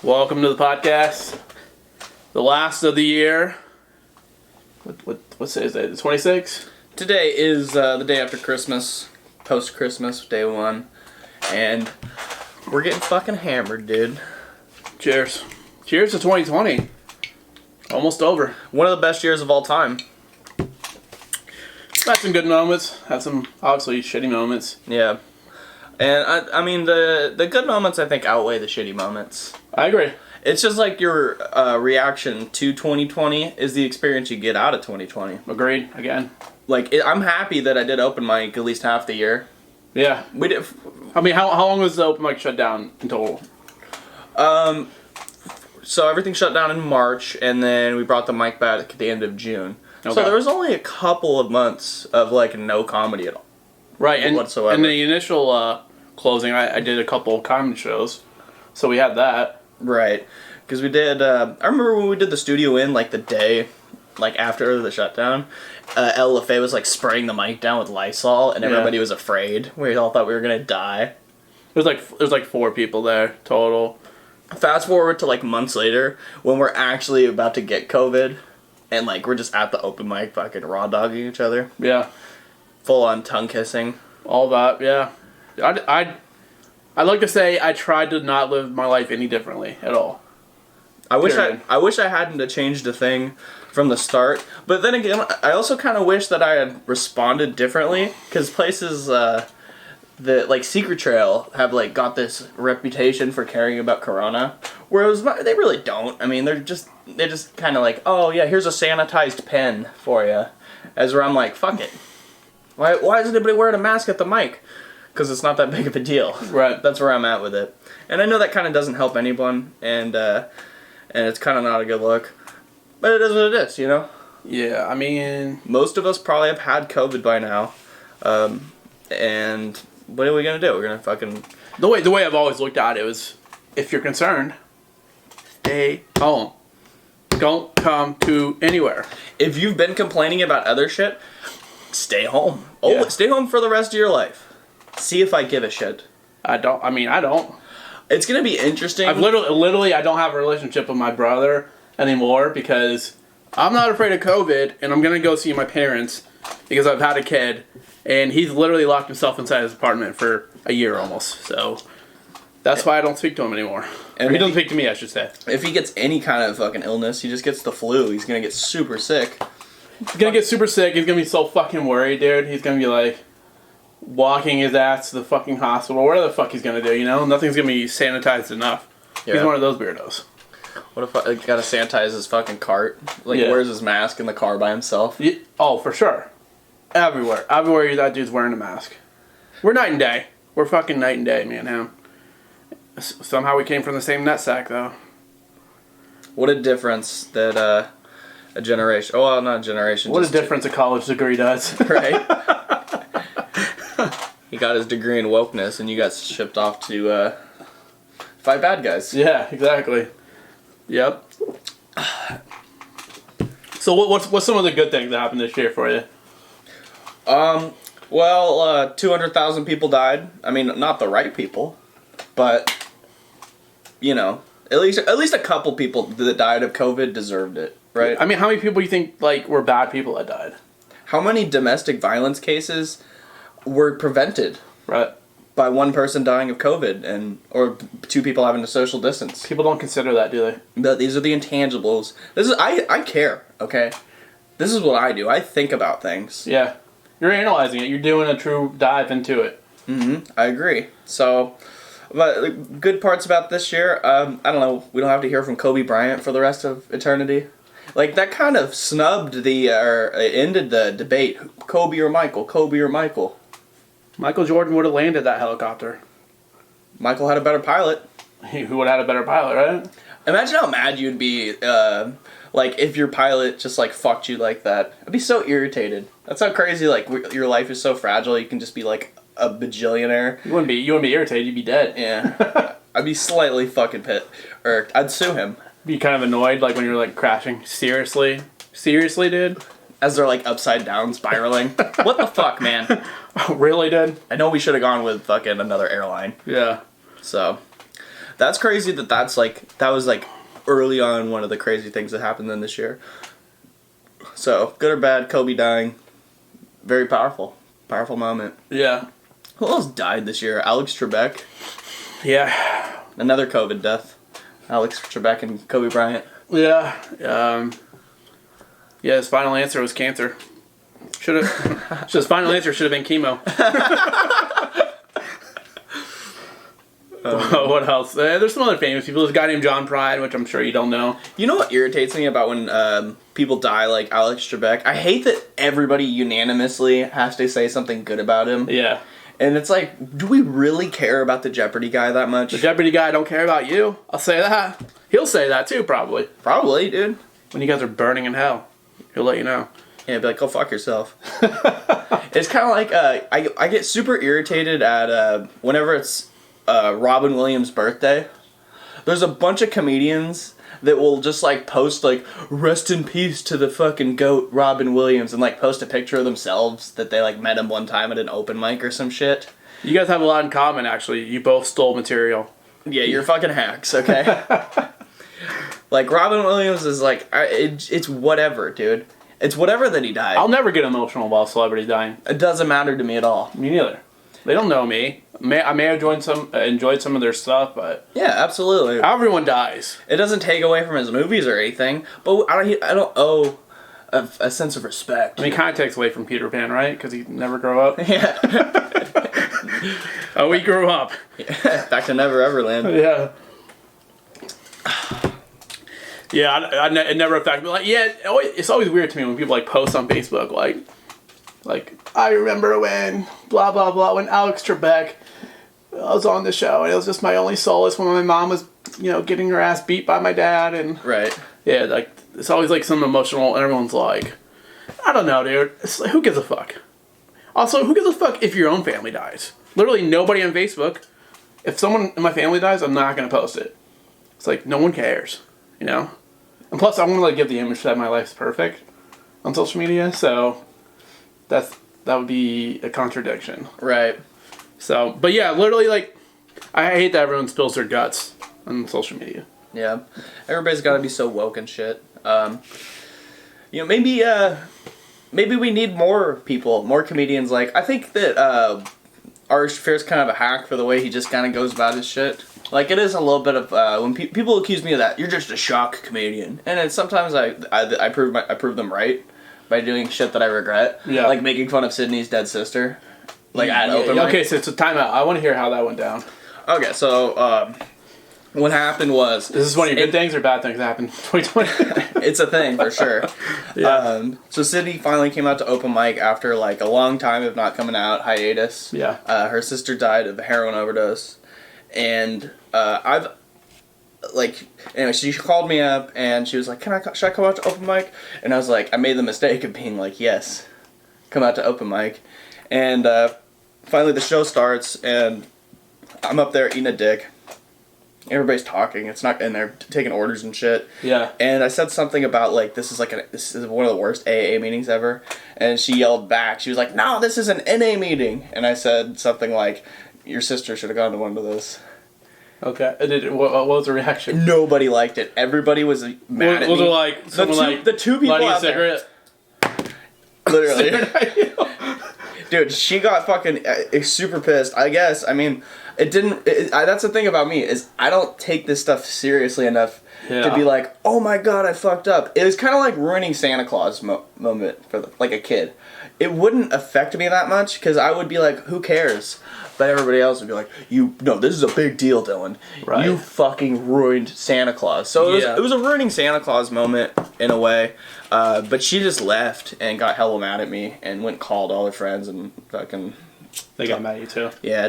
Welcome to the podcast. The last of the year. What's today's date? The 26th? Today is the day after Christmas, post-Christmas, day one, and we're getting fucking hammered, dude. Cheers. Cheers to 2020. Almost over. One of the best years of all time. Had some good moments. Had some obviously shitty moments. Yeah. And I mean, the good moments I think outweigh the shitty moments. I agree. It's just like your reaction to 2020 is the experience you get out of 2020. Agreed. Again. Like, I'm happy that I did open mic at least half the year. Yeah. We did. I mean, how long was the open mic shut down in total? So everything shut down in March, and then we brought the mic back at the end of June. Okay. So there was only a couple of months of like no comedy at all. Right. And whatsoever. in the initial closing, I did a couple of comedy shows. So we had that. Right. Because we did, I remember when we did the Studio In, like the day, like after the shutdown, El LaFay was like spraying the mic down with Lysol, and everybody was afraid. We all thought we were going to die. There's like 4 people there total. Fast forward to like months later, when we're actually about to get COVID, and like we're just at the open mic fucking raw dogging each other. Yeah. Full on tongue kissing. All that, yeah. I'd like to say I tried to not live my life any differently at all. I wish I hadn't changed a thing from the start. But then again, I also kind of wish that I had responded differently, because places that like Secret Trail have like got this reputation for caring about Corona, whereas they really don't. I mean, they're just kind of like, oh yeah, here's a sanitized pen for you. As where I'm like, fuck it. Why is anybody wearing a mask at the mic? Because it's not that big of a deal. Right. That's where I'm at with it. And I know that kind of doesn't help anyone, and it's kind of not a good look. But it is what it is, you know? Yeah, I mean... Most of us probably have had COVID by now. And what are we going to do? We're going to fucking... The way I've always looked at it was, if you're concerned, stay home. Don't come to anywhere. If you've been complaining about other shit, stay home. Yeah. Stay home for the rest of your life. See if I give a shit. I don't. It's going to be interesting. I've literally, I don't have a relationship with my brother anymore because I'm not afraid of COVID, and I'm going to go see my parents because I've had a kid, and he's literally locked himself inside his apartment for a year almost. So that's why I don't speak to him anymore. And he doesn't speak to me, I should say. If he gets any kind of fucking illness, he just gets the flu. He's going to get super sick. He's going to get super sick. He's going to be so fucking worried, dude. He's going to be like walking his ass to the fucking hospital. Whatever the fuck he's going to do, you know? Nothing's going to be sanitized enough. Yeah. He's one of those weirdos. What if I gotta sanitize his fucking cart? Like, wears his mask in the car by himself? Yeah. Oh, for sure. Everywhere. Everywhere that dude's wearing a mask. We're night and day. We're fucking night and day, me and him. Somehow we came from the same nutsack, though. What a difference that a generation... Oh, well, not a generation. What a difference a college degree does. Right? He got his degree in wokeness, and you got shipped off to fight bad guys. Yeah, exactly. Yep. So what's some of the good things that happened this year for you? Well, 200,000 people died. I mean, not the right people, but you know, at least a couple people that died of COVID deserved it, right? I mean, how many people do you think like were bad people that died? How many domestic violence cases were prevented? Right. By one person dying of COVID or 2 people having to social distance. People don't consider that, do they? These are the intangibles. I care, okay? This is what I do. I think about things. Yeah. You're analyzing it. You're doing a true dive into it. Mm-hmm. I agree. So, but good parts about this year, I don't know, we don't have to hear from Kobe Bryant for the rest of eternity. Like, that kind of snubbed ended the debate. Kobe or Michael? Kobe or Michael? Michael Jordan would have landed that helicopter. Michael had a better pilot. Who would have had a better pilot, right? Imagine how mad you'd be, like, if your pilot just, like, fucked you like that. I'd be so irritated. That's how crazy, like, your life is so fragile, you can just be, like, a bajillionaire. You wouldn't be irritated, you'd be dead. Yeah. I'd be slightly fucking irked. I'd sue him. Be kind of annoyed, like, when you're, like, crashing. Seriously? Seriously, dude? As they're, like, upside down, spiraling. What the fuck, man? Oh, really, dude? I know we should have gone with fucking another airline. Yeah. So, That's crazy that was like early on one of the crazy things that happened then this year. So, good or bad, Kobe dying, very powerful moment. Yeah. Who else died this year? Alex Trebek. Yeah. Another COVID death. Alex Trebek and Kobe Bryant. Yeah. Yeah, his final answer was cancer. His final answer should have been chemo. What else? There's some other famous people. There's a guy named John Prine, which I'm sure you don't know. You know what irritates me about when people die like Alex Trebek? I hate that everybody unanimously has to say something good about him. Yeah. And it's like, do we really care about the Jeopardy guy that much? The Jeopardy guy don't care about you. I'll say that. He'll say that too, probably. Probably, dude. When you guys are burning in hell, he'll let you know. Yeah, be like, go fuck yourself. It's kind of like, I get super irritated at, whenever it's Robin Williams' birthday. There's a bunch of comedians that will just like post like, rest in peace to the fucking goat Robin Williams, and like post a picture of themselves that they like met him one time at an open mic or some shit. You guys have a lot in common, actually. You both stole material. Yeah, you're fucking hacks, okay? Like, Robin Williams is like, it's whatever, dude. It's whatever that he died. I'll never get emotional about celebrities dying. It doesn't matter to me at all. Me neither. They don't know me. I may have enjoyed some of their stuff, but yeah, absolutely. Everyone dies. It doesn't take away from his movies or anything, but I don't owe a sense of respect. I mean, it kind of takes away from Peter Pan, right? Because he never grew up. Yeah. Oh, we grew up. Yeah. Back to Never Everland. Yeah. Yeah, it never affected me. Like, yeah, it's always weird to me when people like post on Facebook like I remember when blah blah blah when Alex Trebek was on the show and it was just my only solace when my mom was getting her ass beat by my dad and right. Yeah, like it's always like some emotional and everyone's like, I don't know, dude. It's like, who gives a fuck? Also, who gives a fuck if your own family dies? Literally nobody on Facebook. If someone in my family dies, I'm not gonna post it. It's like no one cares, And plus, I want to like give the image that my life's perfect on social media, so that would be a contradiction. Right. So, but yeah, literally, like, I hate that everyone spills their guts on social media. Yeah, everybody's got to be so woke and shit. Maybe we need more people, more comedians. Like, I think that Ari Shaffir's kind of a hack for the way he just kind of goes about his shit. Like, it is a little bit of when people accuse me of that, you're just a shock comedian, and it's sometimes I prove them right by doing shit that I regret. Yeah. Like making fun of Sydney's dead sister. Like at open mic. Okay, so it's a timeout. I want to hear how that went down. Okay, so what happened was... Is this one of your good things or bad things that happened in 2020? It's a thing, for sure. Yeah. So Sydney finally came out to open mic after, like, a long time of not coming out, hiatus. Yeah. Her sister died of a heroin overdose. And anyway, she called me up, and she was like, should I come out to open mic? And I was like, I made the mistake of being like, yes, come out to open mic. And finally the show starts, and I'm up there eating a dick. Everybody's talking. It's not, and they're taking orders and shit. Yeah. And I said something about like this is one of the worst AA meetings ever. And she yelled back. She was like, "No, this is an NA meeting." And I said something like, "Your sister should have gone to one of those." Okay. What was the reaction? Nobody liked it. Everybody was mad at me. Was it like the two people out there? Literally. Dude, she got fucking super pissed. I guess. I mean, that's the thing about me is I don't take this stuff seriously enough to be like, oh my god, I fucked up. It was kind of like ruining Santa Claus moment for like a kid. It wouldn't affect me that much because I would be like, who cares? But everybody else would be like, this is a big deal, Dylan. Right. You fucking ruined Santa Claus. So it was a ruining Santa Claus moment in a way. But she just left and got hella mad at me and went and called all her friends and fucking... They got mad at you too. Yeah,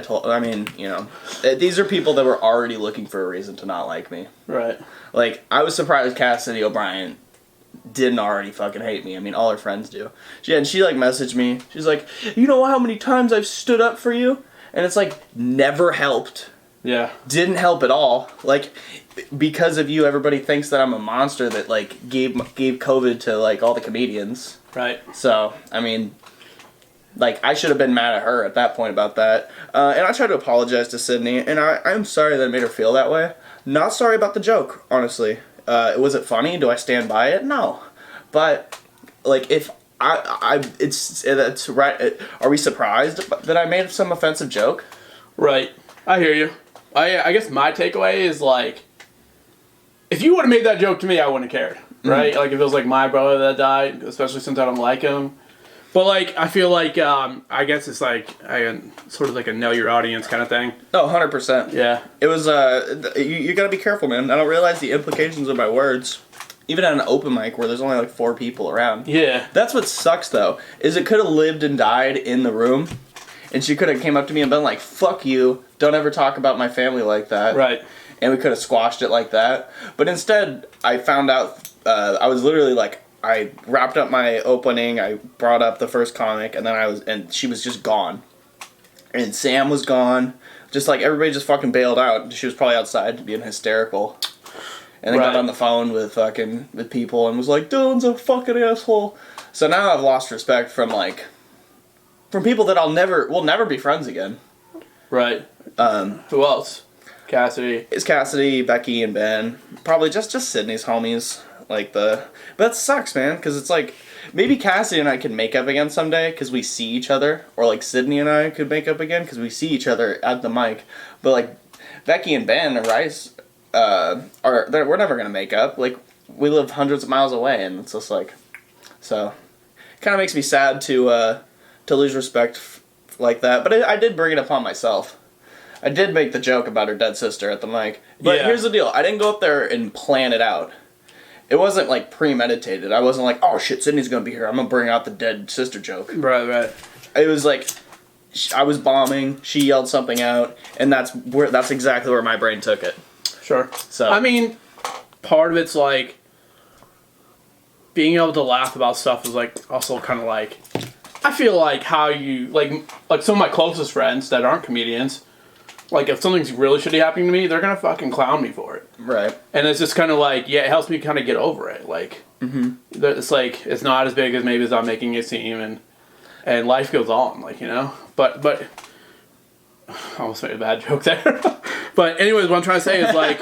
these are people that were already looking for a reason to not like me. Right. Like, I was surprised Cassidy O'Brien didn't already fucking hate me. I mean, all her friends do. She like messaged me. She's like, you know how many times I've stood up for you? And it's like, never helped. Yeah. Didn't help at all. Like, because of you, everybody thinks that I'm a monster that, like, gave COVID to, like, all the comedians. Right. So, I mean... Like, I should have been mad at her at that point about that. And I tried to apologize to Sydney, and I'm sorry that I made her feel that way. Not sorry about the joke, honestly. Was it funny? Do I stand by it? No. But, like, if it's right. Are we surprised that I made some offensive joke? Right. I hear you. I guess my takeaway is, like, if you would have made that joke to me, I wouldn't have cared. Right? Like, if it was, like, my brother that died, especially since I don't like him. But, like, I feel like, I guess it's, like, sort of like a know your audience kind of thing. Oh, 100%. Yeah. It was, you gotta be careful, man. I don't realize the implications of my words. Even at an open mic where there's only, like, 4 people around. Yeah. That's what sucks, though, is it could have lived and died in the room. And she could have came up to me and been like, fuck you, don't ever talk about my family like that. Right. And we could have squashed it like that. But instead, I found out, I was literally like, I wrapped up my opening, I brought up the first comic, and she was just gone. And Sam was gone. Just like, everybody just fucking bailed out. She was probably outside being hysterical. And then got on the phone with people and was like, Dylan's a fucking asshole. So now I've lost respect from people that we'll never be friends again. Right. Who else? Cassidy. It's Cassidy, Becky, and Ben. Probably just Sydney's homies. But that sucks, man, because it's like, maybe Cassidy and I could make up again someday because we see each other. Or, like, Sydney and I could make up again because we see each other at the mic. But, like, Becky and Ben and Rice, we're never going to make up. Like, we live hundreds of miles away, and it's just like, so, it kind of makes me sad to lose respect like that. But I did bring it upon myself. I did make the joke about her dead sister at the mic. But here's the deal. I didn't go up there and plan it out. It wasn't, like, premeditated. I wasn't like, oh, shit, Sydney's gonna be here. I'm gonna bring out the dead sister joke. Right. It was like, I was bombing, she yelled something out, and that's exactly where my brain took it. Sure. So I mean, part of it's, like, being able to laugh about stuff is, like, also kind of, like, I feel like how you, like some of my closest friends that aren't comedians, like, if something's really shitty happening to me, they're gonna fucking clown me for it. Right. And it's just kind of like, yeah, it helps me kind of get over it. Like, it's like, it's not as big as maybe as I'm making it seem, and life goes on, like, you know? But, I almost made a bad joke there. But anyways, what I'm trying to say is, like,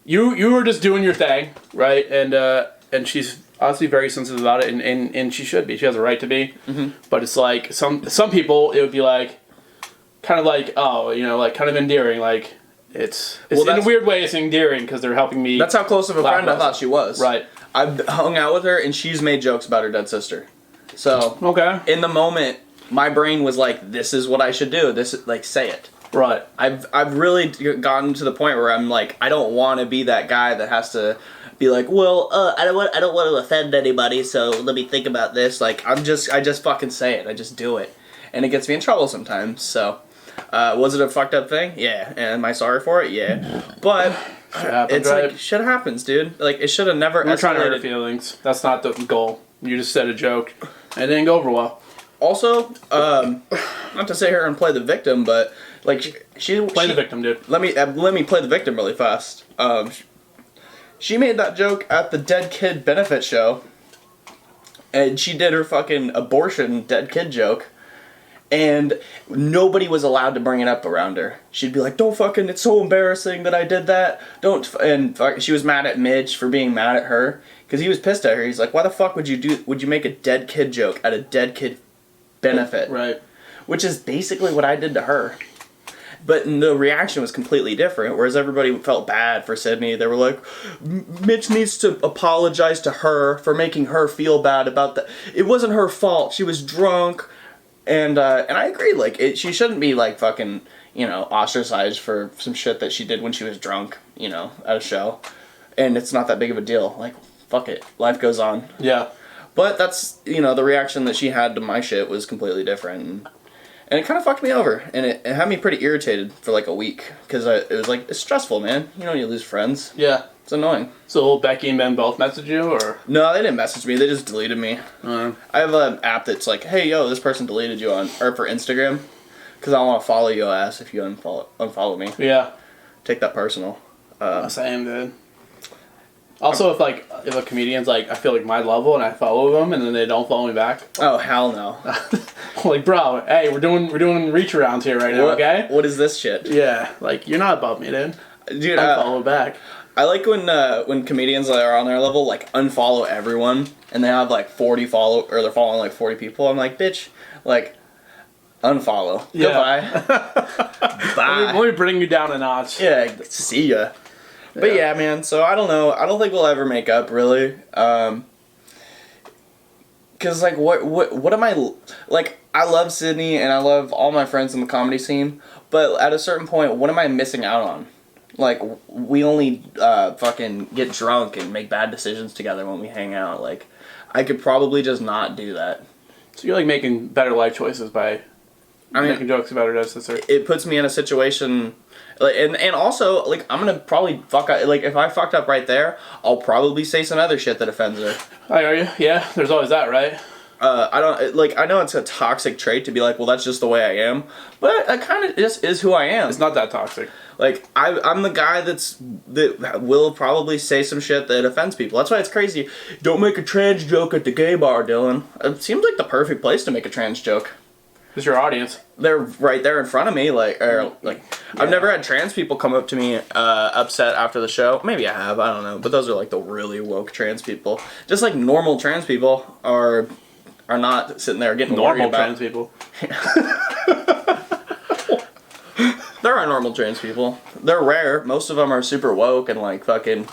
you were just doing your thing, right? And she's obviously very sensitive about it, and she should be. She has a right to be. Mm-hmm. But it's like, some people, it would be like, kind of like, oh, you know, like, kind of endearing, like, it's in a weird way, it's endearing, because they're helping me. That's how close of a friend I thought she was. Right. I've hung out with her, and she's made jokes about her dead sister. So, okay. In the moment, my brain was like, this is what I should do. Like, say it. Right. I've really gotten to the point where I'm like, I don't want to be that guy that has to be like, well, I don't want to offend anybody, so let me think about this. Like, I just fucking say it. I just do it. And it gets me in trouble sometimes, so. Was it a fucked up thing? Yeah. And am I sorry for it? Yeah. But it's right? Like, shit happens, dude. Like, it should have never escalated. You're trying to hurt her feelings. That's not the goal. You just said a joke. And it didn't go over well. Also, not to sit here and play the victim, but, like, she play the victim, dude. Let me play the victim really fast. She made that joke at the dead kid benefit show, and she did her fucking abortion dead kid joke. And nobody was allowed to bring it up around her. She'd be like, don't fucking, it's so embarrassing that I did that. And she was mad at Mitch for being mad at her. Because he was pissed at her. He's like, why the fuck would you make a dead kid joke at a dead kid benefit? Right. Which is basically what I did to her. But the reaction was completely different. Whereas everybody felt bad for Sydney. They were like, Mitch needs to apologize to her for making her feel bad about that. It wasn't her fault. She was drunk. And I agree, like, she shouldn't be, like, fucking, you know, ostracized for some shit that she did when she was drunk, you know, at a show. And it's not that big of a deal. Like, fuck it. Life goes on. Yeah. But that's, you know, the reaction that she had to my shit was completely different. And it kind of fucked me over. And it had me pretty irritated for, like, a week. Because it was, like, it's stressful, man. You know, you lose friends. Yeah. It's annoying. So Becky and Ben both messaged you, or? No, they didn't message me. They just deleted me. I have an app that's like, hey, yo, this person deleted you for Instagram. Because I want to follow your ass if you unfollow me. Yeah. Take that personal. Same, dude. Also, if a comedian's like, I feel like my level and I follow them and then they don't follow me back. Oh hell no! Like, bro, hey, we're doing reach arounds here right now, okay? What is this shit? Yeah, like you're not above me, dude. Dude, follow back. I like when comedians that are on their level like unfollow everyone and they have like 40 or they're following like 40 people. I'm like, bitch, like unfollow. Yeah. Goodbye. Bye. Let me bring you down a notch. Yeah, see ya. But yeah, man, so I don't know. I don't think we'll ever make up, really. Because, like, what am I... Like, I love Sydney, and I love all my friends in the comedy scene, but at a certain point, what am I missing out on? Like, we only fucking get drunk and make bad decisions together when we hang out. Like, I could probably just not do that. So you're, like, making better life choices by making jokes about it, sister. It puts me in a situation... Like, and also, like, I'm gonna probably fuck up, like, if I fucked up right there, I'll probably say some other shit that offends her. Hi, are you? Yeah, there's always that, right? I don't, like, I know it's a toxic trait to be like, well, that's just the way I am, but that kind of just is who I am. It's not that toxic. Like, I'm the guy that will probably say some shit that offends people. That's why it's crazy. Don't make a trans joke at the gay bar, Dylan. It seems like the perfect place to make a trans joke. It's your audience. They're right there in front of me, yeah. I've never had trans people come up to me upset after the show. Maybe I have, I don't know. But those are like the really woke trans people. Just like normal trans people are not sitting there getting worried about... Normal trans people. There are normal trans people. They're rare. Most of them are super woke and like fucking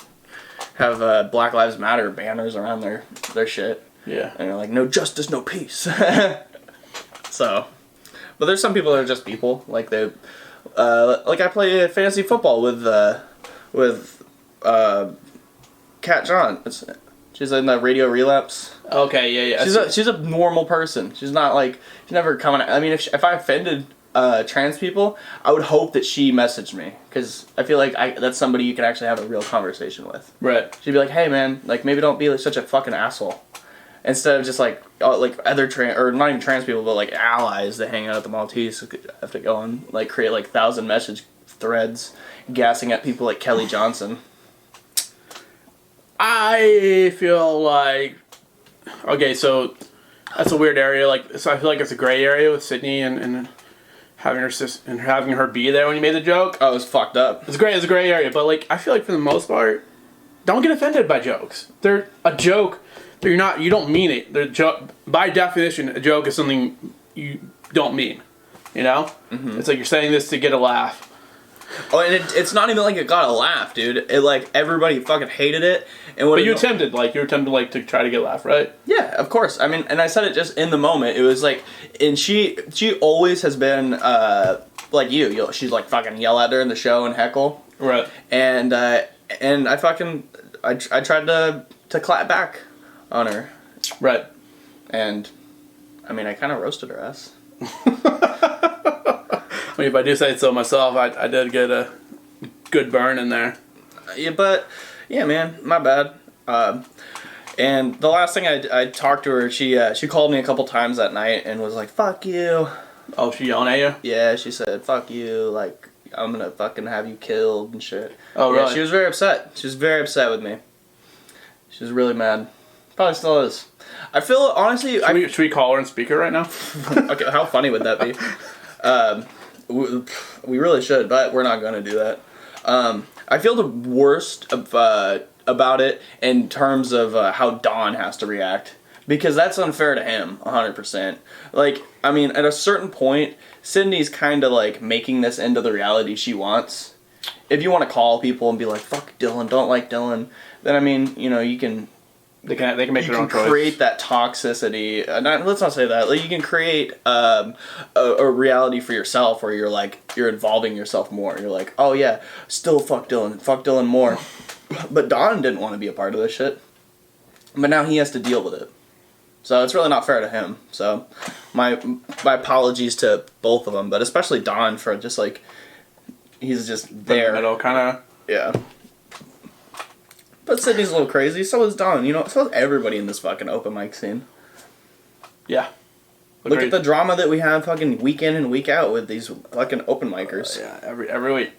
have Black Lives Matter banners around their shit. Yeah. And they're like, no justice, no peace. So... But there's some people that are just people, like they, like I play fantasy football with Kat John. She's in the Radio Relapse. Okay, yeah. She's a normal person. She's not like, she's never coming. I mean, if I offended trans people, I would hope that she messaged me because I feel like that's somebody you can actually have a real conversation with. Right. She'd be like, hey man, like maybe don't be like such a fucking asshole. Instead of just like other or not even trans people, but like allies that hang out at the Maltese have to go and like create like 1,000 message threads, gassing at people like Kelly Johnson. I feel like okay, so that's a weird area. Like, so I feel like it's a gray area with Sydney and having her be there when you made the joke. Oh, it was fucked up. It's great. It's a gray area, but like I feel like for the most part, don't get offended by jokes. They're a joke. You don't mean it. By definition, a joke is something you don't mean. You know? Mm-hmm. It's like you're saying this to get a laugh. Oh, and it's not even like it got a laugh, dude. It like everybody fucking hated it. And but you attempted to try to get a laugh, right? Yeah, of course. I mean, and I said it just in the moment. It was like, and she always has been like you. She's like fucking yell at her in the show and heckle. Right. And I tried to clap back on her. Right. And, I mean, I kind of roasted her ass. I mean, if I do say so myself, I did get a good burn in there. Yeah, but, yeah, man, my bad. And the last thing I talked to her, she called me a couple times that night and was like, fuck you. Oh, she yelling at you? Yeah, she said, fuck you, like, I'm gonna fucking have you killed and shit. Oh, really? Yeah, she was very upset. She was very upset with me. She was really mad. Probably still is. I feel, honestly... Should we call her and speak her right now? Okay, how funny would that be? We really should, but we're not going to do that. I feel the worst about it in terms of how Don has to react. Because that's unfair to him, 100%. Like, I mean, at a certain point, Sydney's kind of like making this into the reality she wants. If you want to call people and be like, fuck Dylan, don't like Dylan, then I mean, you know, you can... They can make their own choice. You can create that toxicity. Let's not say that. Like, you can create a reality for yourself where you're involving yourself more. You're like, oh yeah, still fuck Dylan more. But Don didn't want to be a part of this shit. But now he has to deal with it. So it's really not fair to him. So my apologies to both of them, but especially Don for just like, he's just there. Middle, kind of. Yeah. But Sydney's a little crazy. So is Don. You know, so is everybody in this fucking open mic scene. Yeah. Look at the drama that we have fucking week in and week out with these fucking open micers. Yeah, every week.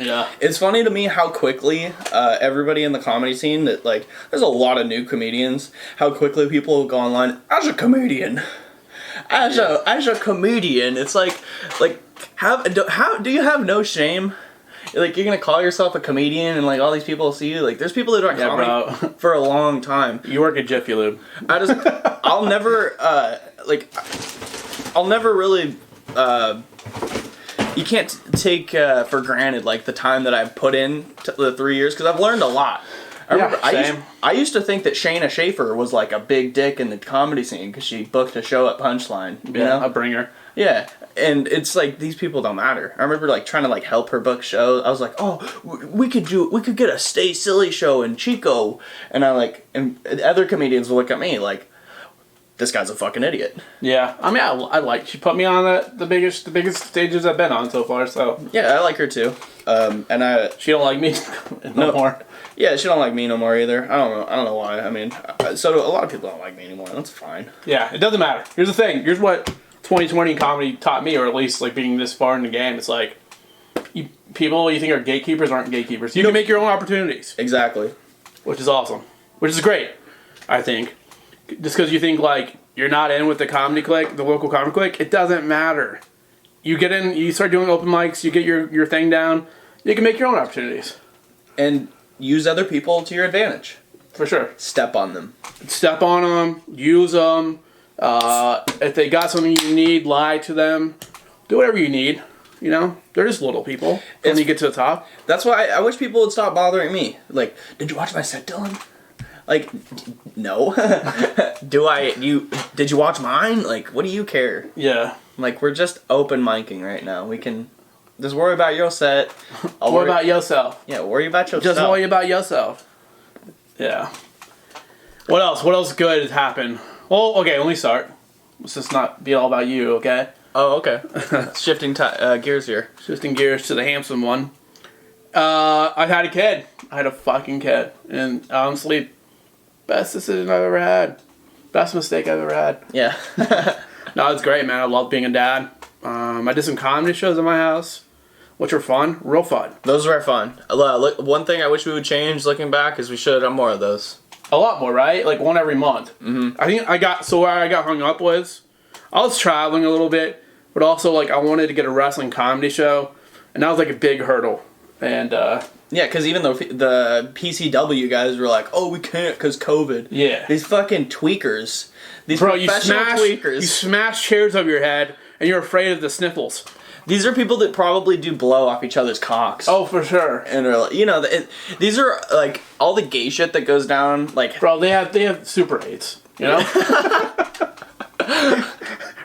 Yeah. It's funny to me how quickly everybody in the comedy scene that, like, there's a lot of new comedians, how quickly people go online, as a comedian. As a comedian, it's like how do you have no shame? Like, you're gonna call yourself a comedian and, like, all these people see you. Like, there's people that are comedy for a long time. You work at Jiffy Lube. I'll never really you can't take for granted, like, the time that I've put in to the 3 years, because I've learned a lot. I used to think that Shayna Schaefer was, like, a big dick in the comedy scene because she booked a show at Punchline. You know? A bringer. Yeah, and it's like, these people don't matter. I remember, like, trying to, like, help her book shows. I was like, oh, we could get a Stay Silly show in Chico, and and other comedians will look at me like, this guy's a fucking idiot. Yeah, I mean, she put me on the biggest stages I've been on so far. So yeah, I like her too. She don't like me no more. Yeah, she don't like me no more either. I don't know why. I mean, so a lot of people don't like me anymore. That's fine. Yeah, it doesn't matter. Here's the thing. Here's what 2020 comedy taught me, or at least, like, being this far in the game. It's like, people you think are gatekeepers aren't gatekeepers. You can make your own opportunities. Exactly. Which is awesome. Which is great, I think. Just because you think, like, you're not in with the comedy clique, the local comedy clique, it doesn't matter. You get in, you start doing open mics, you get your thing down, you can make your own opportunities. And use other people to your advantage. For sure. Step on them. Step on them, use them. If they got something you need, lie to them. Do whatever you need. You know? They're just little people when you get to the top. That's why I wish people would stop bothering me. Like, did you watch my set, Dylan? Like, no. Did you watch mine? Like, what do you care? Yeah. Like, we're just open micing right now. We can just worry about your set. Worry about yourself. Yeah, worry about yourself. Just worry about yourself. Yeah. What else? What else good has happened? Well, okay, let me start. Let's just not be all about you, okay? Oh, okay. Shifting gears here. Shifting gears to the handsome one. I've had a kid. I had a fucking kid. And honestly, best decision I've ever had. Best mistake I've ever had. Yeah. No, it's great, man. I love being a dad. I did some comedy shows at my house, which were fun. Real fun. Those were fun. Look, one thing I wish we would change looking back is we should have done more of those. A lot more, right? Like, one every month. Mm-hmm. I think where I got hung up was, I was traveling a little bit, but also, like, I wanted to get a wrestling comedy show, and that was, like, a big hurdle. And, yeah, because even though the PCW guys were like, oh, we can't because COVID. Yeah. These fucking tweakers. These Bro, professional tweakers. You smash chairs over your head, and you're afraid of the sniffles. These are people that probably do blow off each other's cocks. Oh, for sure. And are like, you know, these are like all the gay shit that goes down. Like, bro, they have Super 8s, you know.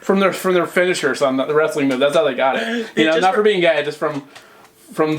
from their finishers on the wrestling move. That's how they got it. You know, not for being gay, just from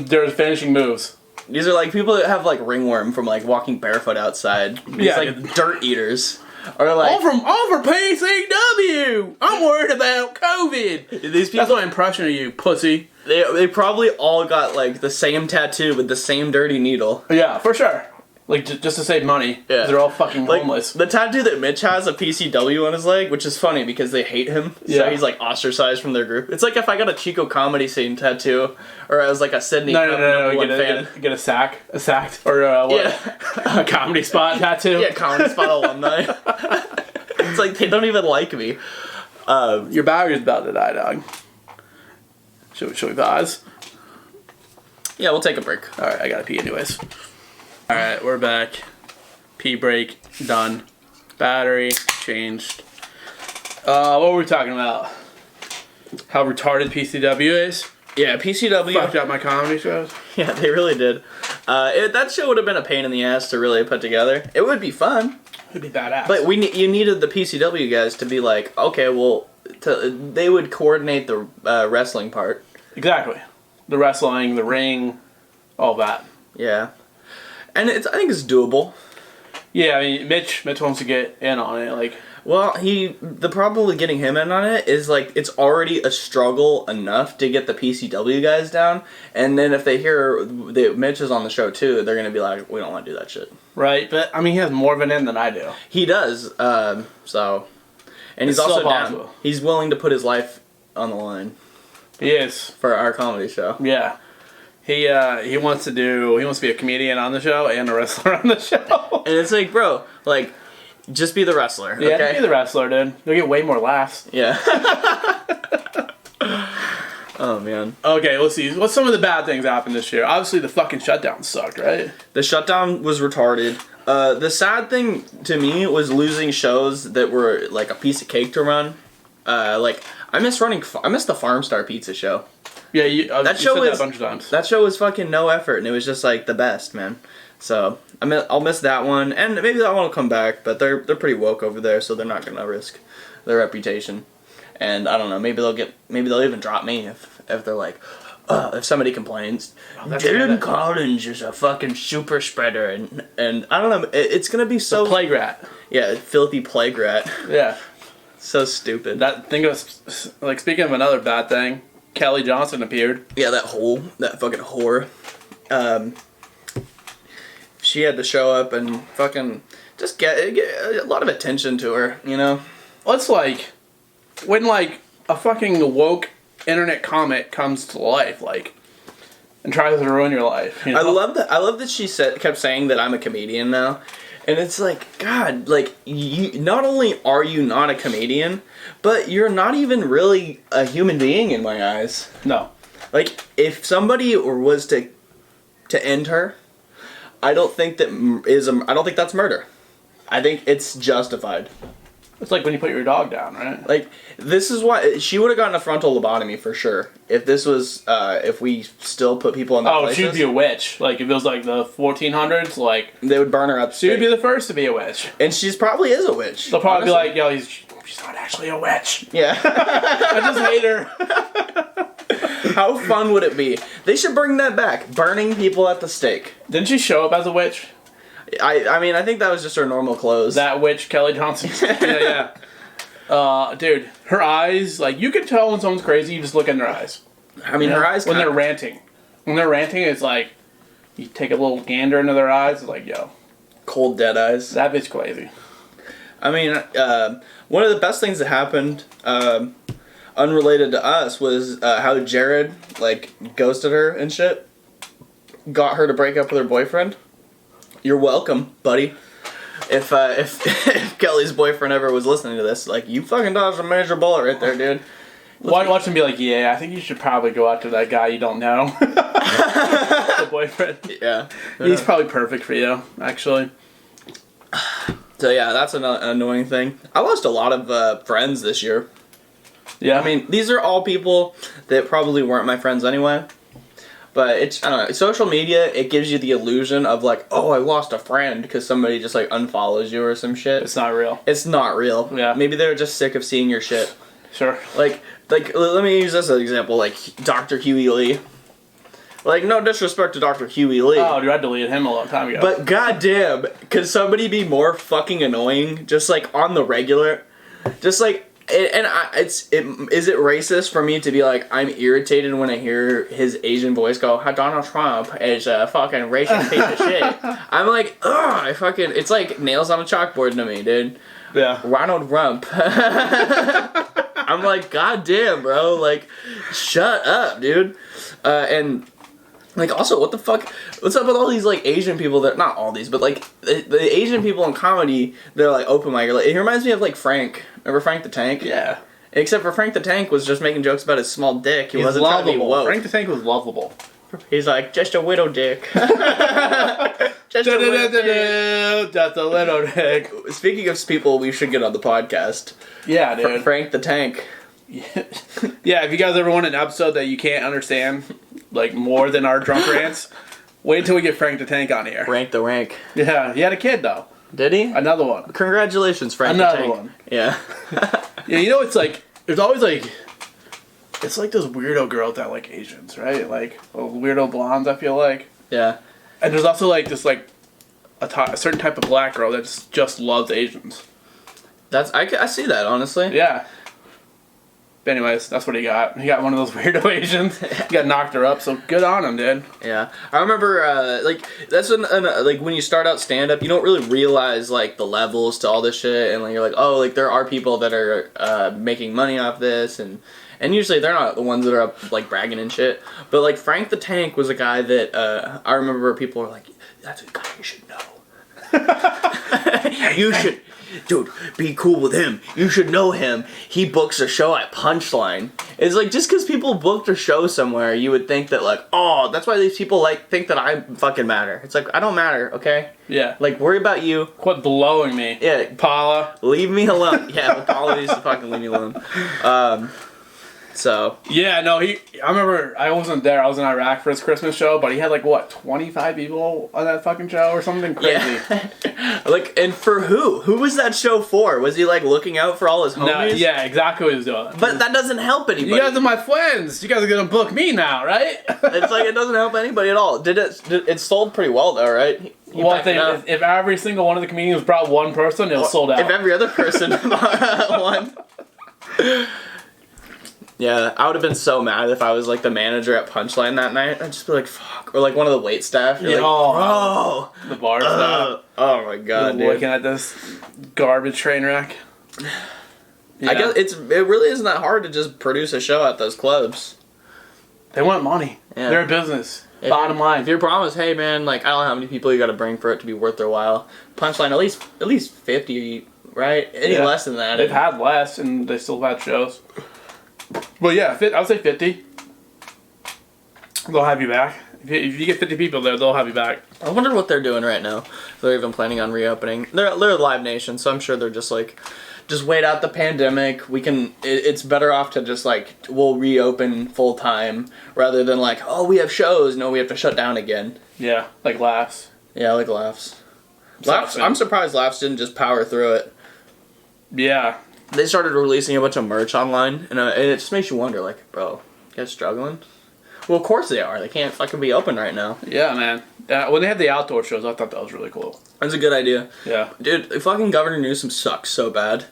their finishing moves. These are like people that have like ringworm from like walking barefoot outside. These like dirt eaters. Or like, all for PCW. I'm worried about COVID. These people, that's my impression of you, pussy. They probably all got like the same tattoo with the same dirty needle. Yeah, for sure. Like, just to save money. Yeah. They're all fucking homeless. The tattoo that Mitch has, a PCW on his leg, which is funny because they hate him. Yeah. So he's like ostracized from their group. It's like if I got a Chico comedy scene tattoo, or I was like a Sydney fan. Get a sacked, or a comedy spot tattoo. Yeah, comedy spot alumni. It's like they don't even like me. Your battery's about to die, dog. Should we pause? Yeah, we'll take a break. Alright, I gotta pee anyways. Alright, we're back. Pee break, done. Battery, changed. What were we talking about? How retarded PCW is? Yeah, PCW fucked up my comedy shows. Yeah, they really did. That show would have been a pain in the ass to really put together. It would be fun. It'd be badass. But you needed the PCW guys to be like, okay, well, they would coordinate the wrestling part. Exactly. The wrestling, the ring, all that. Yeah. And I think it's doable. Yeah, I mean, Mitch wants to get in on it, like. Well, the problem with getting him in on it is like it's already a struggle enough to get the PCW guys down, and then if they hear that Mitch is on the show too, they're gonna be like, we don't want to do that shit. Right, but I mean, he has more of an in than I do. He does. So, and he's also down. He's willing to put his life on the line. He is for our comedy show. Yeah. He wants to be a comedian on the show and a wrestler on the show. And it's like, bro, like, just be the wrestler. Yeah, okay? be the wrestler, dude. You'll get way more laughs. Yeah. Oh, man. Okay, let's see. What's some of the bad things that happened this year? Obviously, the fucking shutdown sucked, right? The shutdown was retarded. The sad thing to me was losing shows that were like a piece of cake to run. Like I miss the Farm Star Pizza show. Yeah, you said that a bunch of times. That show was fucking no effort, and it was just like the best, man. So I'll miss that one, and maybe that one will come back. But they're pretty woke over there, so they're not gonna risk their reputation. And I don't know, maybe they'll even drop me if they're like, if somebody complains, Dylan Collins is a fucking super spreader, and I don't know, it's gonna be so plague rat. Yeah, filthy plague rat. Yeah, so stupid. Like speaking of another bad thing, Kelly Johnson appeared. Yeah, that fucking whore. She had to show up and fucking just get a lot of attention to her, you know. Well, it's like when like a fucking woke internet comic comes to life, like, and tries to ruin your life. You know? I love that she kept saying that I'm a comedian now, and it's like, God, like, you not only are you not a comedian, but you're not even really a human being in my eyes. No, like if somebody was to end her, I don't think that's murder. I think it's justified. it's like when you put your dog down, right? Like, this is why she would have gotten a frontal lobotomy for sure. If this was, if we still put people in that places. She'd be a witch. Like, if it was like the 1400s, like, they would burn her up. She would be the first to be a witch. And she's probably is a witch. They'll probably be like, yo, she's not actually a witch. Yeah. I just hate her. How fun would it be? They should bring that back. Burning people at the stake. Didn't she show up as a witch? I mean, I think that was just her normal clothes. That witch, Kelly Johnson. Yeah. Dude, her eyes, like, you can tell when someone's crazy, you just look in their eyes. I mean, her eyes when they're ranting. When they're ranting, it's like, you take a little gander into their eyes, it's like, yo. Cold, dead eyes. That bitch crazy. I mean, one of the best things that happened, unrelated to us, was how Jared, like, ghosted her and shit. Got her to break up with her boyfriend. You're welcome, buddy. If Kelly's boyfriend ever was listening to this, like, you fucking dodged a major bullet right there, dude. Watch him be like, yeah, I think you should probably go after that guy you don't know. The boyfriend. Yeah. He's probably perfect for you, actually. So yeah, that's an annoying thing. I lost a lot of friends this year. Yeah. I mean, these are all people that probably weren't my friends anyway. But it's, I don't know, social media, it gives you the illusion of like, oh, I lost a friend because somebody just like unfollows you or some shit. It's not real. It's not real. Yeah. Maybe they're just sick of seeing your shit. Sure. Like let me use this as an example, like Dr. Huey Lee. Like, no disrespect to Dr. Huey Lee. Oh, dude, I deleted him a long time ago. But goddamn, could somebody be more fucking annoying? Just like on the regular? Just like, is it racist for me to be like, I'm irritated when I hear his Asian voice go, Donald Trump is a fucking racist piece of shit. I'm like, ugh, it's like nails on a chalkboard to me, dude. Yeah. Ronald Rump. I'm like, goddamn, bro, like, shut up, dude. And like, also, what the fuck? What's up with all these, like, Asian people that... Not all these, but, like, the Asian people in comedy, they're, like, open mic. Like, it reminds me of, like, Frank. Remember Frank the Tank? Yeah. Except for Frank the Tank was just making jokes about his small dick. He wasn't trying to be woke. Frank the Tank was lovable. He's like, just a widow dick. Just a widow dick. Just a little dick. Speaking of people we should get on the podcast. Yeah, dude. Frank the Tank. Yeah, if you guys ever want an episode that you can't understand, like, more than our drunk rants, wait until we get Frank the Tank on here. Frank the Rank. Yeah, he had a kid, though. Did he? Another one. Congratulations, Frank the Tank. Another one. Yeah. Yeah, you know, it's like, there's always, like, it's like those weirdo girls that like Asians, right? Like, weirdo blondes, I feel like. Yeah. And there's also, like, this, like, a certain type of black girl that just loves Asians. I see that, honestly. Yeah. But anyways, that's what he got. He got one of those weirdo Asians. He got knocked her up, so good on him, dude. Yeah. I remember, like, that's like, when you start out stand-up, you don't really realize, like, the levels to all this shit, and, like, you're like, oh, like, there are people that are making money off this, and And usually they're not the ones that are up, like, bragging and shit. But, like, Frank the Tank was a guy that I remember people were like, that's a guy you should know. You should... Dude, be cool with him. You should know him. He books a show at Punchline. It's like, just because people booked a show somewhere, you would think that, like, oh, that's why these people, like, think that I fucking matter. It's like, I don't matter, okay? Yeah. Like, worry about you. Quit blowing me. Yeah. Paula. Leave me alone. Yeah, well, Paula needs to fucking leave me alone. So. Yeah, no, I remember, I wasn't there, I was in Iraq for his Christmas show, but he had, like, what, 25 people on that fucking show or something crazy? Yeah. Like, and for who? Who was that show for? Was he, like, looking out for all his homies? No, yeah, exactly what he was doing. But that doesn't help anybody. You guys are my friends. You guys are gonna book me now, right? It's like, it doesn't help anybody at all. It sold pretty well, though, right? Well, if every single one of the comedians brought one person, it was sold out. If every other person brought one... Yeah, I would have been so mad if I was, like, the manager at Punchline that night. I'd just be like, fuck. Or, like, one of the wait staff. You're like, bro. The bar staff. Oh, my God, dude. Looking at this garbage train wreck. Yeah. I guess it really isn't that hard to just produce a show at those clubs. They want money. Yeah. They're a business. Bottom line. If your problem is, hey, man, like, I don't know how many people you got to bring for it to be worth their while. Punchline, at least 50, right? Any less than that. They've had less, and they still have had shows. Well, yeah, I would say 50. They'll have you back. If you get 50 people there, they'll have you back. I wonder what they're doing right now. They're even planning on reopening. They're a Live Nation, so I'm sure they're just like, just wait out the pandemic. It's better off to just like, we'll reopen full time rather than like, oh, we have shows. No, we have to shut down again. Yeah, like Laughs. Yeah, like Laughs. I'm surprised Laughs didn't just power through it. Yeah. They started releasing a bunch of merch online, and it just makes you wonder, like, bro, you guys struggling? Well, of course they are. They can't fucking be open right now. Yeah, man. When they had the outdoor shows, I thought that was really cool. That's a good idea. Yeah. Dude, fucking Governor Newsom sucks so bad.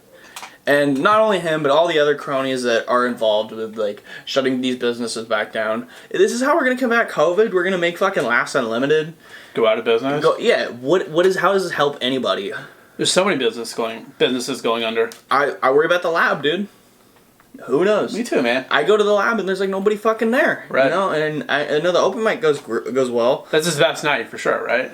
And not only him, but all the other cronies that are involved with, like, shutting these businesses back down. This is how we're gonna combat COVID? We're gonna make fucking Laughs Unlimited? Go out of business? Yeah, how does this help anybody? There's so many businesses going under. I worry about the lab, dude. Who knows? Me too, man. I go to the lab and there's like nobody fucking there. Right. You know, and I know the open mic goes well. That's his best night for sure, right?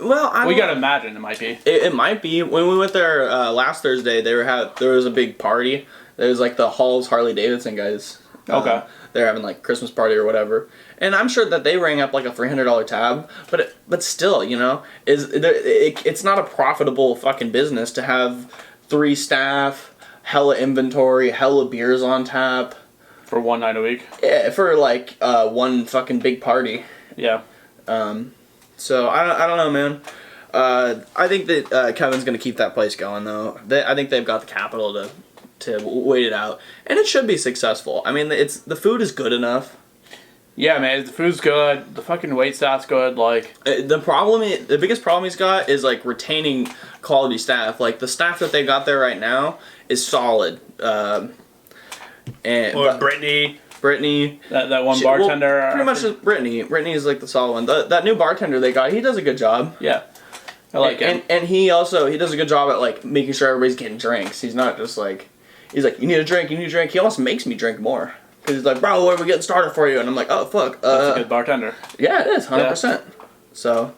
Well, we gotta imagine it might be. It might be. When we went there last Thursday, there was a big party. There was like the Hall's Harley Davidson guys. Okay. They're having like Christmas party or whatever, and I'm sure that they rang up like a $300 tab. But still, you know, it's not a profitable fucking business to have 3 staff, hella inventory, hella beers on tap for one night a week. Yeah, for like one fucking big party. Yeah. So I don't know, man. I think that Kevin's gonna keep that place going though. I think they've got the capital to wait it out, and it should be successful. I mean, the food is good enough. Yeah, man, the food's good. The fucking wait staff's good. Like the biggest problem he's got is like retaining quality staff. Like the staff that they got there right now is solid. Brittany, that one bartender. Well, pretty much just Brittany. Brittany is like the solid one. That new bartender they got, he does a good job. Yeah. I like him. And he does a good job at like making sure everybody's getting drinks. He's not just like, he's like, you need a drink. He almost makes me drink more. Because he's like, bro, what are we getting started for you? And I'm like, oh, fuck. That's a good bartender. Yeah, it is, 100%. Yeah. So,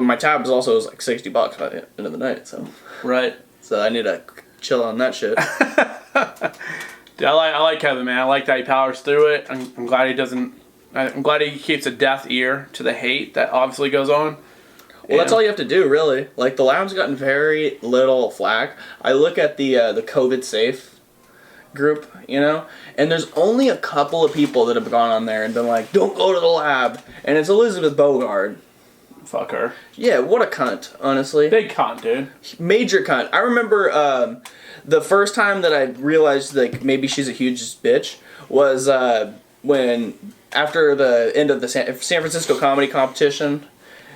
my tab was also like $60 by the end of the night, so. Right. So I need to chill on that shit. Dude, I like Kevin, man. I like that he powers through it. I'm glad he doesn't. I'm glad he keeps a deaf ear to the hate that obviously goes on. Well, that's all you have to do, really. Like, the lab's gotten very little flack. I look at the COVID safe group, you know, and there's only a couple of people that have gone on there and been like, don't go to the lab. And it's Elizabeth Bogard. Fuck her. Yeah, what a cunt, honestly. Big cunt, dude. Major cunt. I remember the first time that I realized, like, maybe she's a huge bitch was when, after the end of the San Francisco comedy competition,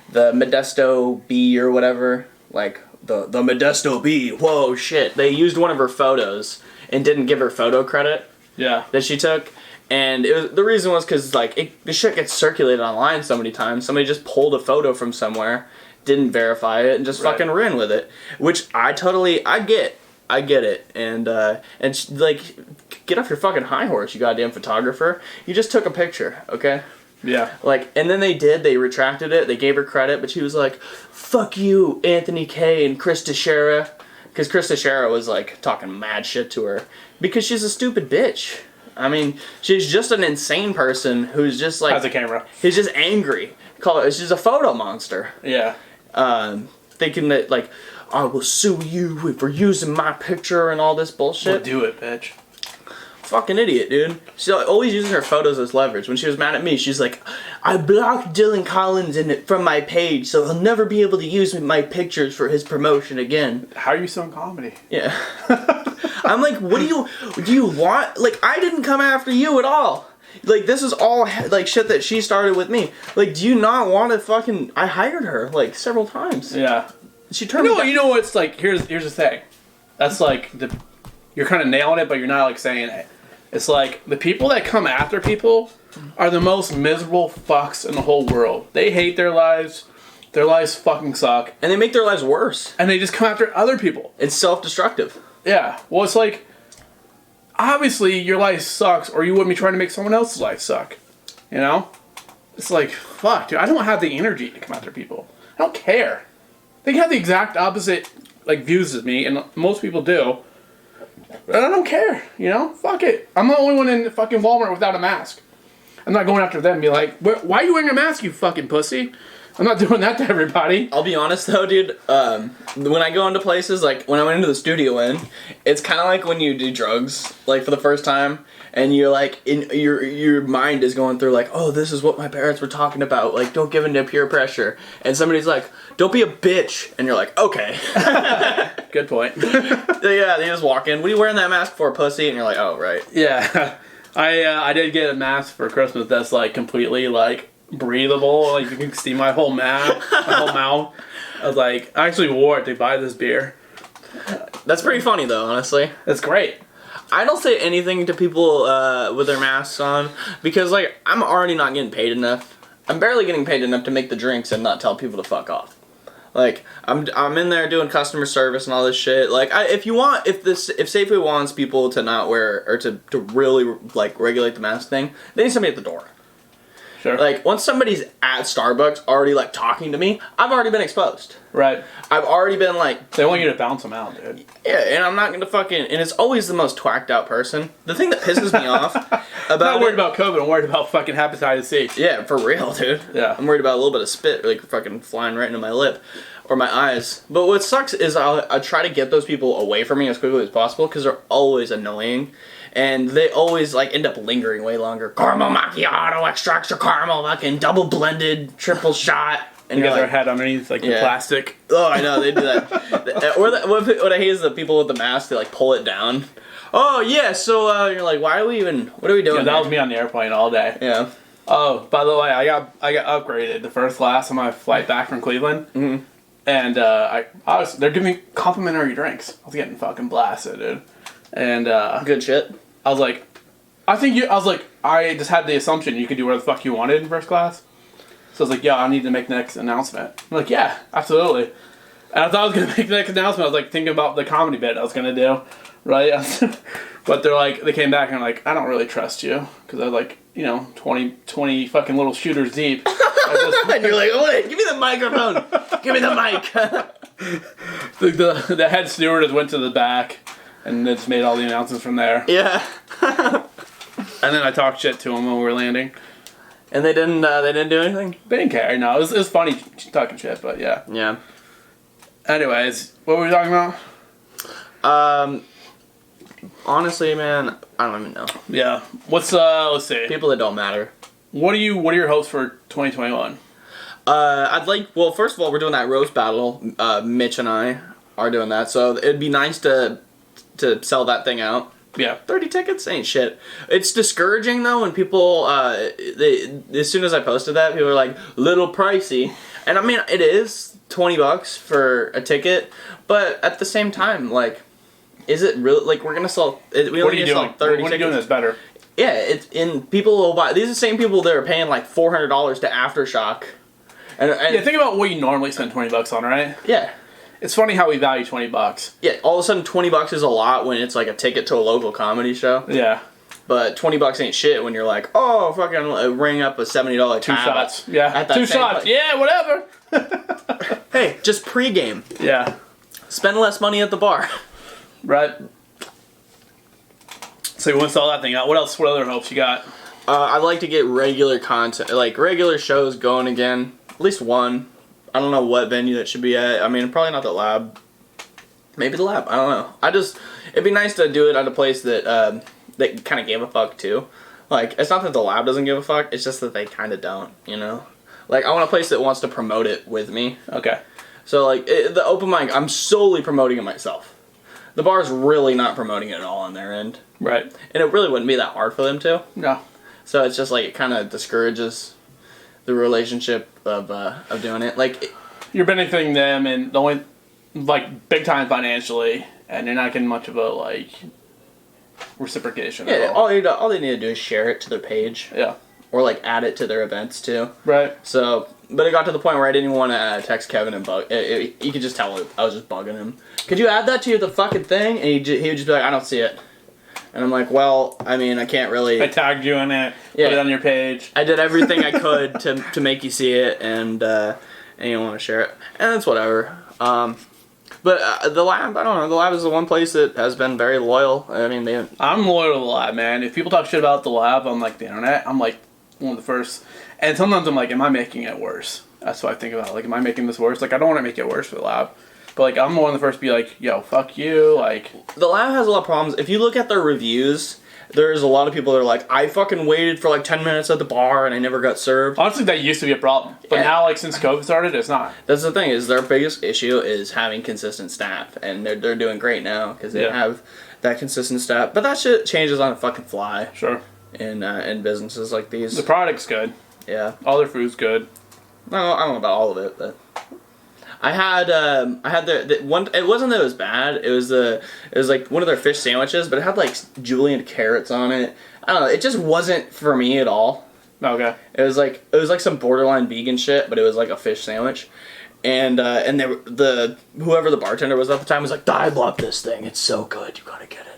the Modesto B or whatever, like, the Modesto B, whoa, shit. They used one of her photos and didn't give her photo credit. Yeah. That she took. And the reason was because, like, the shit gets circulated online so many times. Somebody just pulled a photo from somewhere, didn't verify it, and just fucking ran with it. Which I get. I get it, and like, get off your fucking high horse, you goddamn photographer. You just took a picture, okay? Yeah. Like, and then they retracted it. They gave her credit, but she was like, "Fuck you, Anthony K and Chris Teixeira," because Chris Teixeira was like talking mad shit to her because she's a stupid bitch. I mean, she's just an insane person who's just like has a camera. He's just angry. She's a photo monster. Yeah. Thinking that like, I will sue you for using my picture and all this bullshit. Well, do it, bitch. Fucking idiot, dude. She's always using her photos as leverage. When she was mad at me, she's like, "I blocked Dylan Collins from my page, so he'll never be able to use my pictures for his promotion again." How are you so in comedy? Yeah. I'm like, what do you want? Like, I didn't come after you at all. Like, this is all, like, shit that she started with me. Like, do you not want to fucking... I hired her, like, several times. Yeah. She turned me down. You know what's like, here's the thing. That's like, you're kind of nailing it, but you're not, like, saying it. It's like, the people that come after people are the most miserable fucks in the whole world. They hate their lives. Their lives fucking suck. And they make their lives worse. And they just come after other people. It's self-destructive. Yeah. Well, it's like, obviously your life sucks, or you wouldn't be trying to make someone else's life suck. You know? It's like, fuck, dude, I don't have the energy to come after people. I don't care. They have the exact opposite, like, views as me, and most people do. But I don't care, you know? Fuck it. I'm the only one in fucking Walmart without a mask. I'm not going after them and be like, why are you wearing a mask, you fucking pussy? I'm not doing that to everybody. I'll be honest though, dude. When I go into places, like when I went into the studio it's kind of like when you do drugs, like for the first time, and you're like, in your mind is going through like, oh, this is what my parents were talking about. Like, don't give in to peer pressure. And somebody's like, don't be a bitch, and you're like, okay. Good point. Yeah, they just walk in. What are you wearing that mask for, pussy? And you're like, oh, right. Yeah, I did get a mask for Christmas that's like completely like breathable, like you can see my whole mouth. I was like, I actually wore it to buy this beer. That's pretty funny though, honestly. It's great. I don't say anything to people with their masks on because like I'm already not getting paid enough. I'm barely getting paid enough to make the drinks and not tell people to fuck off. Like I'm in there doing customer service and all this shit. Like if Safeway wants people to not wear or to really like regulate the mask thing, they need somebody at the door. Sure. Like, once somebody's at Starbucks already, like, talking to me, I've already been exposed. Right. I've already been, like... They want you to bounce them out, dude. Yeah, and I'm not gonna fucking... And it's always the most twacked out person. The thing that pisses me off about I'm not worried about COVID, I'm worried about fucking hepatitis C. Yeah, for real, dude. Yeah. I'm worried about a little bit of spit, like, fucking flying right into my lip. Or my eyes. But what sucks is I try to get those people away from me as quickly as possible, because they're always annoying. And they always, like, end up lingering way longer. Caramel macchiato, extra caramel, fucking double blended, triple shot. And you get their head underneath, like, the plastic. Oh, I know, they do that. What I hate is the people with the mask, they, like, pull it down. Oh, yeah, so, you're like, what are we doing Yeah, that was me on the airplane all day. Yeah. Oh, by the way, I got upgraded the first class on my flight back from Cleveland. Mm-hmm. And, they're giving me complimentary drinks. I was getting fucking blasted, dude. And, good shit. I was like, I just had the assumption you could do whatever the fuck you wanted in first class. So I was like, yeah, I need to make the next announcement. I'm like, yeah, absolutely. And I thought I was going to make the next announcement. I was like thinking about the comedy bit I was going to do, right? But they came back and like, I don't really trust you. Because I was like, 20 fucking little shooters deep. And you're like, wait, give me the microphone. Give me the mic. the head stewardess went to the back. And just made all the announcements from there. Yeah. And then I talked shit to them when we were landing. And they didn't do anything? They didn't care. No, it was funny talking shit, but yeah. Yeah. Anyways, what were we talking about? Honestly, man, I don't even know. Yeah. Let's see. People that don't matter. What are your hopes for 2021? Well, first of all, we're doing that roast battle. Mitch and I are doing that, so it'd be nice to sell that thing out. Yeah. 30 tickets ain't shit. It's discouraging though when people as soon as I posted that, people were like, little pricey. And I mean, it is $20 for a ticket, but at the same time, like, is it really, like, we're gonna sell we what are you doing? sell 30 what are you doing that's better? Yeah, it's in people will buy. These are the same people that are paying like $400 to Aftershock. And yeah, think about what you normally spend $20 on, right? Yeah. It's funny how we value $20. Yeah, all of a sudden $20 is a lot when it's like a ticket to a local comedy show. Yeah. But $20 ain't shit when you're like, oh, fucking ring up a $70 Two tab. shots. Yeah. Two shots. Yeah, whatever. Hey, just pregame. Yeah. Spend less money at the bar. Right. So you want to sell that thing out. What else? What other hopes you got? I'd like to get regular content, like regular shows going again. At least one. I don't know what venue that should be at. I mean, probably not the Lab. Maybe the Lab. I don't know. It'd be nice to do it at a place that that kind of gave a fuck too. Like, it's not that the Lab doesn't give a fuck. It's just that they kind of don't. You know. Like, I want a place that wants to promote it with me. Okay. So like the open mic, I'm solely promoting it myself. The bar's really not promoting it at all on their end. Right. And it really wouldn't be that hard for them to. No. So it's just like it kind of discourages the relationship of doing it. Like you're benefiting them, and the only like big time financially, and you're not getting much of a like reciprocation. Yeah, at all. all they need to do is share it to their page. Yeah. Or like add it to their events too. Right. So, but it got to the point where I didn't want to text Kevin and bug. You could just tell I was just bugging him. Could you add that to the fucking thing? And he would just be like, I don't see it. And I'm like, well, I mean, I can't really. I tagged you in it. Yeah. Put it on your page. I did everything I could to make you see it, and you don't want to share it, and that's whatever. But the Lab, I don't know. The Lab is the one place that has been very loyal. I mean, I'm loyal to the Lab, man. If people talk shit about the Lab on like the internet, I'm like one of the first. And sometimes I'm like, am I making it worse? That's what I think about. Like, am I making this worse? Like, I don't want to make it worse for the Lab. But, like, I'm one of the first to be like, yo, fuck you, like... The Lab has a lot of problems. If you look at their reviews, there's a lot of people that are like, I fucking waited for, like, 10 minutes at the bar and I never got served. Honestly, that used to be a problem. But now, like, since COVID started, it's not. That's the thing, is their biggest issue is having consistent staff. And they're doing great now, because they have that consistent staff. But that shit changes on a fucking fly. Sure. In businesses like these. The product's good. Yeah. All their food's good. No, I don't know about all of it, but... I had the one. It wasn't that it was bad. It was like one of their fish sandwiches, but it had like julienne carrots on it. I don't know. It just wasn't for me at all. Okay. It was like some borderline vegan shit, but it was like a fish sandwich. And whoever the bartender was at the time was like, I love this thing. It's so good. You gotta get it.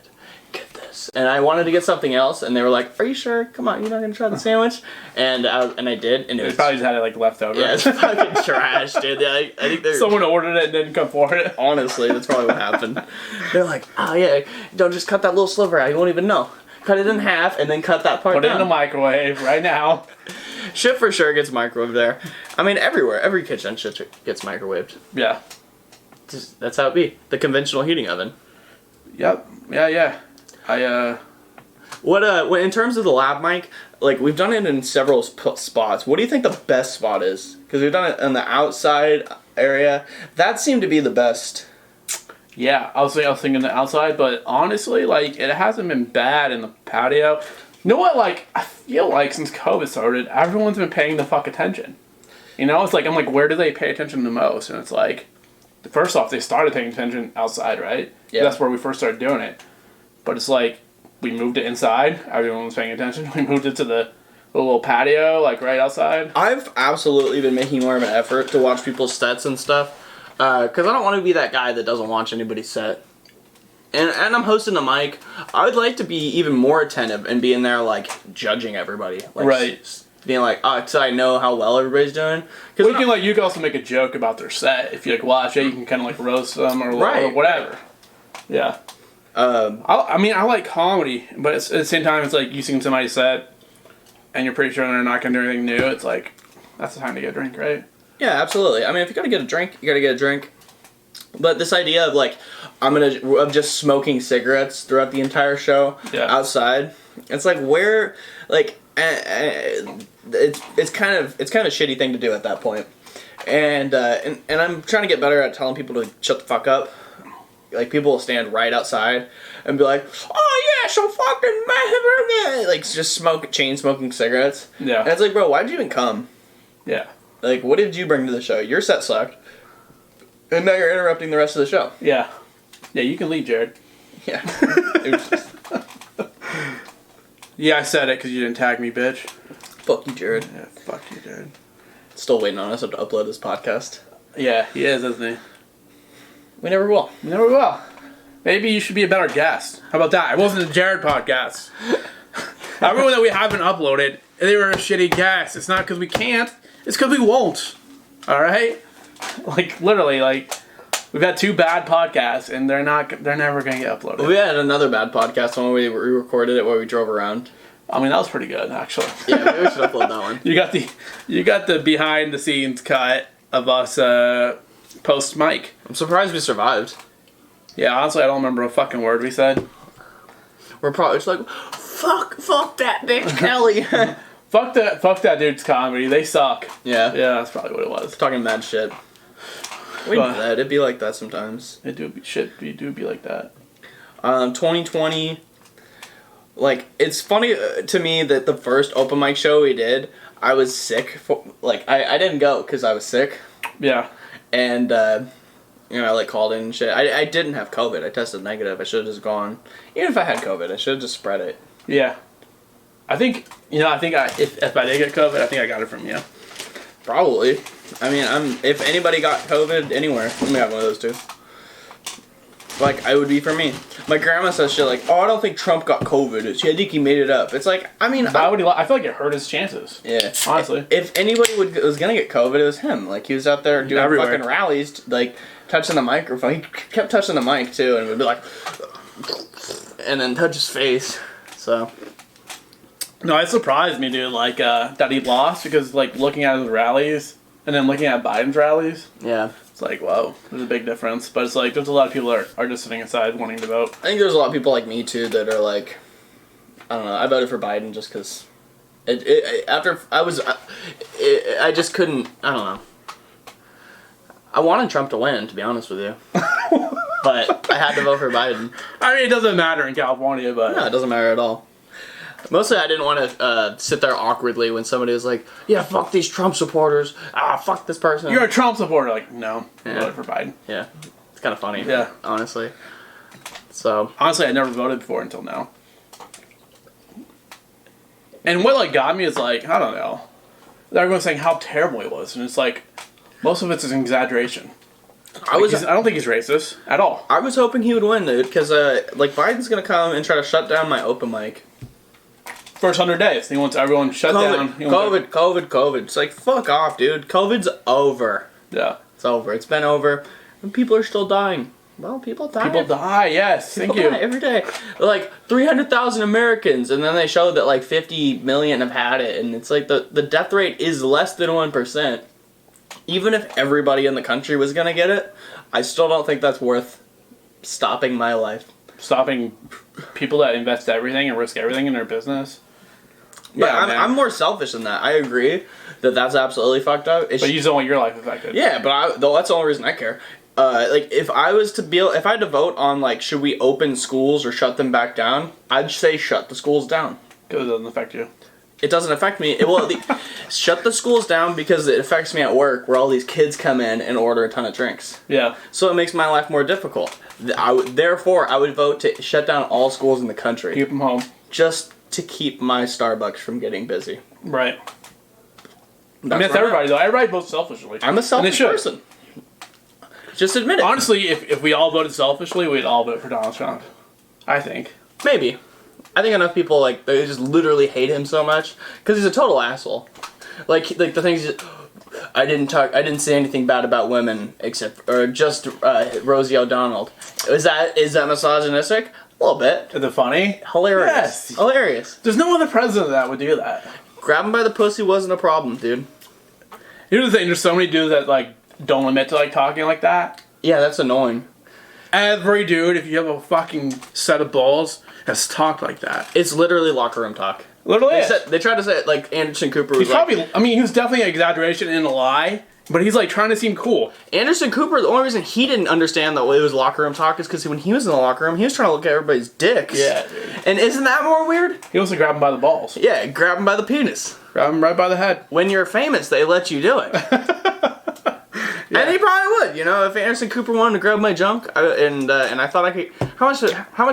Get this. And I wanted to get something else, and they were like, are you sure? Come on, you're not gonna try the sandwich? And I did, and it was probably just had it like left over. Yeah, it's fucking trash, dude. I think they're someone ordered it and didn't come for it. Honestly, that's probably what happened. They're like, oh yeah, don't just cut that little sliver out. You won't even know. Cut it in half and then cut that part down. Put it in the microwave right now. Shit for sure gets microwaved there. I mean, everywhere, every kitchen shit gets microwaved. Yeah. That's how it be. The conventional heating oven. Yep. Yeah. What in terms of the Lab mic, like we've done it in several spots. What do you think the best spot is? Because we've done it in the outside area. That seemed to be the best. Yeah, I was thinking the outside, but honestly, like it hasn't been bad in the patio. You know what? Like I feel like since COVID started, everyone's been paying the fuck attention. You know, it's like I'm like, where do they pay attention the most? And it's like, first off, they started paying attention outside, right? Yeah. That's where we first started doing it. But it's like, we moved it inside. Everyone was paying attention. We moved it to the little patio, like right outside. I've absolutely been making more of an effort to watch people's sets and stuff. Because I don't want to be that guy that doesn't watch anybody's set. And I'm hosting a mic. I would like to be even more attentive and be in there, like, judging everybody. Like, right. Being like, so I know how well everybody's doing. Well, you can also make a joke about their set. If you, like, watch it, you can kind of, like, roast them or whatever. Yeah. I like comedy, but at the same time, it's like you sing somebody's set, and you're pretty sure they're not going to do anything new. It's like, that's the time to get a drink, right? Yeah, absolutely. I mean, if you got to get a drink, you got to get a drink. But this idea of, like, of just smoking cigarettes throughout the entire show outside, it's like, where, like, it's kind of a shitty thing to do at that point. And I'm trying to get better at telling people to shut the fuck up. Like, people will stand right outside and be like, oh yeah, so fucking like, just chain smoking cigarettes. Yeah. And it's like, bro, why'd you even come? Yeah. Like, what did you bring to the show? Your set sucked. And now you're interrupting the rest of the show. Yeah. Yeah, you can leave, Jared. Yeah. Yeah, I said it because you didn't tag me, bitch. Fuck you, Jared. Yeah, fuck you, Jared. Still waiting on us to upload this podcast. Yeah, he is, isn't he? We never will. We never will. Maybe you should be a better guest. How about that? It wasn't a Jared podcast. Everyone that we haven't uploaded, they were a shitty guest. It's not because we can't. It's because we won't. All right? Like, literally, like, we've had 2 bad podcasts, and they're never going to get uploaded. We had another bad podcast when we re-recorded it where we drove around. I mean, that was pretty good, actually. Yeah, maybe we should upload that one. You got the behind the scenes cut of us post mic. I'm surprised we survived. Yeah, honestly, I don't remember a fucking word we said. We're probably just like, fuck that bitch, Kelly. Fuck that dude's comedy. They suck. Yeah. Yeah, that's probably what it was. Talking mad shit. We know that. It'd be like that sometimes. It do be like that. 2020. Like, it's funny to me that the first open mic show we did, I was sick. I didn't go because I was sick. Yeah. And, I like called in and shit. I didn't have COVID. I tested negative. I should have just gone. Even if I had COVID, I should have just spread it. Yeah. I think if I did get COVID, I think I got it from you. Probably. I mean, if anybody got COVID anywhere, let me have one of those 2. Like, it would be for me. My grandma says shit like, "Oh, I don't think Trump got COVID. I think he made it up." It's like, I mean, why would he? I feel like it hurt his chances. Yeah, honestly. If anybody was gonna get COVID, it was him. Like, he was out there doing everywhere. Fucking rallies, like touching the microphone. He kept touching the mic too, and would be like, and then touch his face. So. No, it surprised me, dude. Like that he lost because like looking at his rallies and then looking at Biden's rallies. Yeah. It's like, whoa, there's a big difference. But it's like, there's a lot of people that are just sitting inside wanting to vote. I think there's a lot of people like me, too, that are like, I don't know, I voted for Biden just because I just couldn't, I don't know. I wanted Trump to win, to be honest with you. But I had to vote for Biden. I mean, it doesn't matter in California, but... No, it doesn't matter at all. Mostly I didn't want to sit there awkwardly when somebody was like, yeah, fuck these Trump supporters. Fuck this person. You're a Trump supporter. Like, no, I yeah. voted for Biden. Yeah. It's kind of funny. Yeah. Honestly. So. Honestly, I never voted before until now. And what, like, got me is, like, I don't know. Everyone's saying how terrible he was. And it's like, most of it's an exaggeration. I don't think he's racist at all. I was hoping he would win, dude, because, Biden's going to come and try to shut down my open mic. First 100 days. He wants everyone shut down. COVID. It's like, fuck off, dude. COVID's over. Yeah. It's over. It's been over. And people are still dying. Well, people die. People die, yes. Thank you. People die every day. Like, 300,000 Americans, and then they show that, like, 50 million have had it, and it's like the death rate is less than 1%. Even if everybody in the country was going to get it, I still don't think that's worth stopping my life. Stopping people that invest everything and risk everything in their business. But yeah, I'm more selfish than that. I agree that that's absolutely fucked up. But you just don't want your life affected. Yeah, but that's the only reason I care. Like, if I had to vote on, like, should we open schools or shut them back down, I'd say shut the schools down. Because it doesn't affect you. It doesn't affect me. Shut the schools down because it affects me at work where all these kids come in and order a ton of drinks. Yeah. So it makes my life more difficult. Therefore, I would vote to shut down all schools in the country. Keep them home. Just to keep my Starbucks from getting busy. Right. That's everybody, though. Everybody votes selfishly. I'm a selfish person. Just admit it. Honestly, if we all voted selfishly, we'd all vote for Donald Trump. I think. Maybe. I think enough people, like, they just literally hate him so much. Because he's a total asshole. Like the things... I didn't say anything bad about women, just Rosie O'Donnell. Is that misogynistic? A little bit. Is it funny? Hilarious. Yes. Hilarious. There's no other president that would do that. Grab him by the pussy wasn't a problem, dude. Here's the thing, there's so many dudes that, like, don't admit to, like, talking like that. Yeah, that's annoying. Every dude, if you have a fucking set of balls, has talked like that. It's literally locker room talk. Literally They tried to say it like Anderson Cooper was he was definitely an exaggeration and a lie, but he's, like, trying to seem cool. Anderson Cooper, the only reason he didn't understand that it was locker room talk is because when he was in the locker room, he was trying to look at everybody's dicks. Yeah, dude. And isn't that more weird? He wants to grab him by the balls. Yeah, grab him by the penis. Grab him right by the head. When you're famous, they let you do it. Yeah. And he probably would, if Anderson Cooper wanted to grab my junk, and I thought I could. How much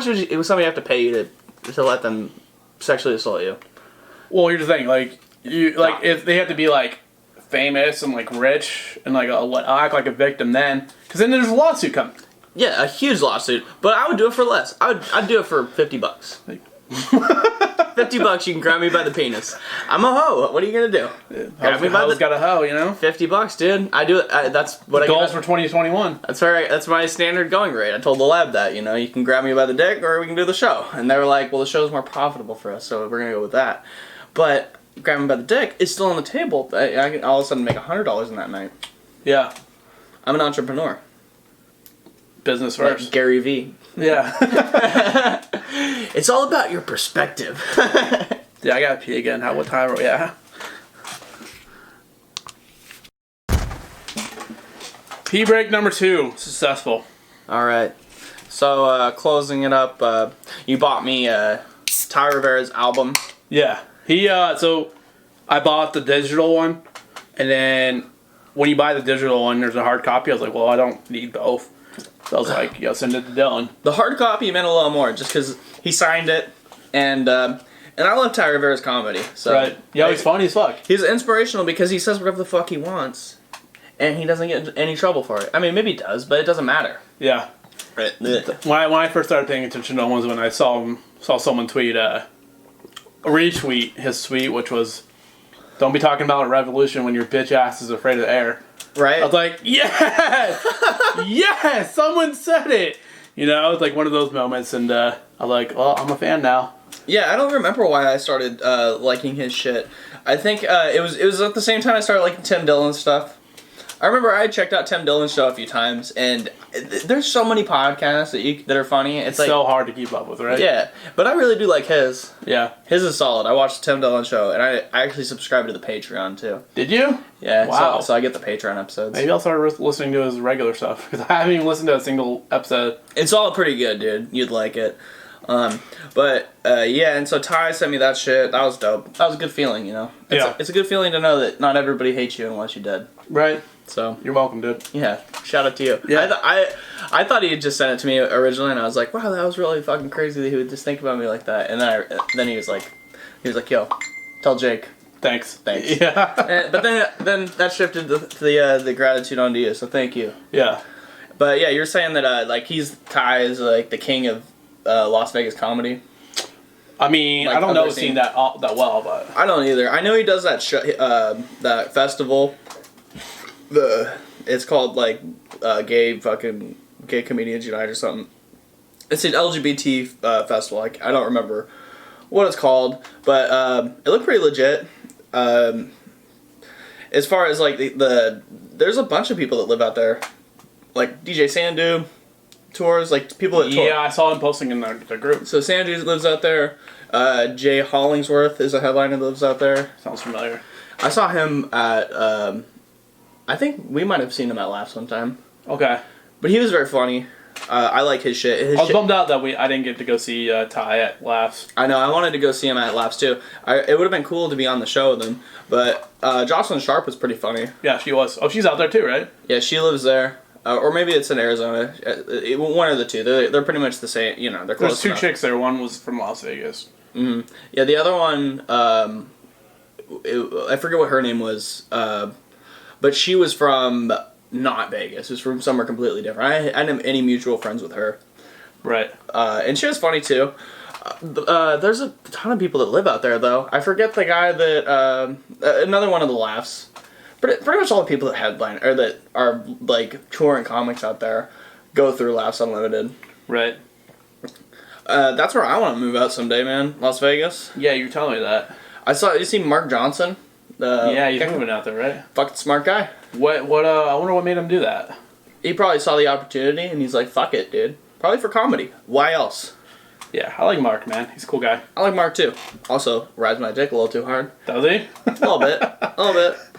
would somebody have to pay you to let them sexually assault you? Well, here's the thing, if they have to be, like, famous and, like, rich and, like, act like a victim then, because then there's a lawsuit coming. Yeah, a huge lawsuit. But I would do it for less. I'd do it for $50. $50, you can grab me by the penis. I'm a hoe. What are you gonna do? Grab me by the... got a hoe, you know? $50, dude. I do it. That's what goals for 2021. That's my standard going rate. I told the lab that, you know, you can grab me by the dick or we can do the show. And they were like, well, the show's more profitable for us, so we're gonna go with that. But grabbing by the dick is still on the table. I can all of a sudden make $100 in that night. Yeah. I'm an entrepreneur. Business first. Like Gary V. Yeah. It's all about your perspective. Yeah, I gotta pee again. What time are we at? Pee break number 2. Successful. Alright. So, closing it up, you bought me Ty Rivera's album. Yeah. So I bought the digital one, and then when you buy the digital one, there's a hard copy. I was like, well, I don't need both. So I was like, yeah, send it to Dylan. The hard copy meant a little more, just because he signed it, and I love Ty Rivera's comedy. So right. Yeah, he's funny as fuck. He's inspirational because he says whatever the fuck he wants, and he doesn't get in any trouble for it. I mean, maybe he does, but it doesn't matter. Yeah. Right. When I first started paying attention to him was when I saw someone tweet retweet his tweet, which was, "Don't be talking about a revolution when your bitch ass is afraid of the air." Right. I was like, yes, yes, someone said it. You know, it's like one of those moments, and I'm like, well, I'm a fan now. Yeah, I don't remember why I started liking his shit. I think it was at the same time I started liking Tim Dillon's stuff. I remember I checked out Tim Dillon's show a few times, and there's so many podcasts that are funny. It's like, so hard to keep up with, right? Yeah, but I really do like his. Yeah. His is solid. I watched the Tim Dillon show, and I actually subscribed to the Patreon, too. Did you? Yeah. Wow. So I get the Patreon episodes. Maybe I'll start listening to his regular stuff, because I haven't even listened to a single episode. It's all pretty good, dude. You'd like it. Yeah, and so Ty sent me that shit. That was dope. That was a good feeling, you know? It's a good feeling to know that not everybody hates you unless you're dead. Right. So you're welcome, dude. Yeah, shout out to you. Yeah. I thought he had just sent it to me originally, and I was like, wow, that was really fucking crazy that he would just think about me like that. And then he was like, yo, tell Jake. Thanks. Yeah. But then that shifted to the gratitude onto you. So thank you. Yeah. But yeah, you're saying that like Ty is like the king of Las Vegas comedy. I mean, like, I don't know the scene that well, but I don't either. I know he does that that festival. It's called like Gay Comedians Unite or something. It's an LGBT festival. Like, I don't remember what it's called, but it looked pretty legit. As far as like there's a bunch of people that live out there, like DJ Sandu tours, like people that tour. Yeah, I saw him posting in the group. So Sandu lives out there. Jay Hollingsworth is a headliner that lives out there. Sounds familiar. I saw him at I think we might have seen him at Laughs one time. Okay. But he was very funny. I like his shit. I was bummed out that I didn't get to go see Ty at Laughs. I know. I wanted to go see him at Laughs too. It would have been cool to be on the show with him. But Jocelyn Sharp was pretty funny. Yeah, she was. Oh, she's out there too, right? Yeah, she lives there. Or maybe it's in Arizona. One of the two. They're pretty much the same. You know, they're close. There's two chicks there. One was from Las Vegas. Mm-hmm. Yeah, the other one, I forget what her name was. But she was from not Vegas. It was from somewhere completely different. I didn't have any mutual friends with her. Right. And she was funny too. There's a ton of people that live out there though. I forget the guy that another one of the Laughs. Pretty much all the people that headline or that are like touring comics out there go through Laughs Unlimited. Right. That's where I want to move out someday, man. Las Vegas. Yeah, you're telling me that. You see Mark Johnson? Yeah, he's moving out there, right? Fucking smart guy. What I wonder what made him do that. He probably saw the opportunity and he's like, fuck it, dude. Probably for comedy. Why else? Yeah, I like Mark, man. He's a cool guy. I like Mark too. Also, rides my dick a little too hard. Does he? A little bit.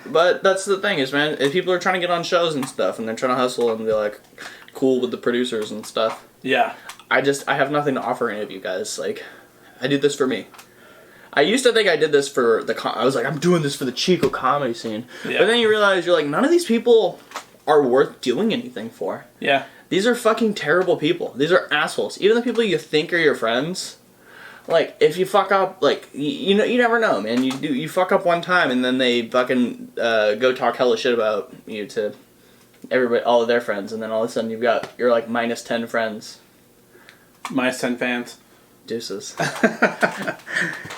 But that's the thing is, man, if people are trying to get on shows and stuff and they're trying to hustle and be like cool with the producers and stuff. Yeah. I have nothing to offer any of you guys. Like, I do this for me. I used to think I did this for I was like, I'm doing this for the Chico comedy scene. Yeah. But then you realize you're like, none of these people are worth doing anything for. Yeah. These are fucking terrible people. These are assholes. Even the people you think are your friends, like, if you fuck up, like, you know, you never know, man. You fuck up one time and then they fucking go talk hella shit about you to all of their friends, and then all of a sudden you're like minus 10 friends. Minus 10 fans. Deuces.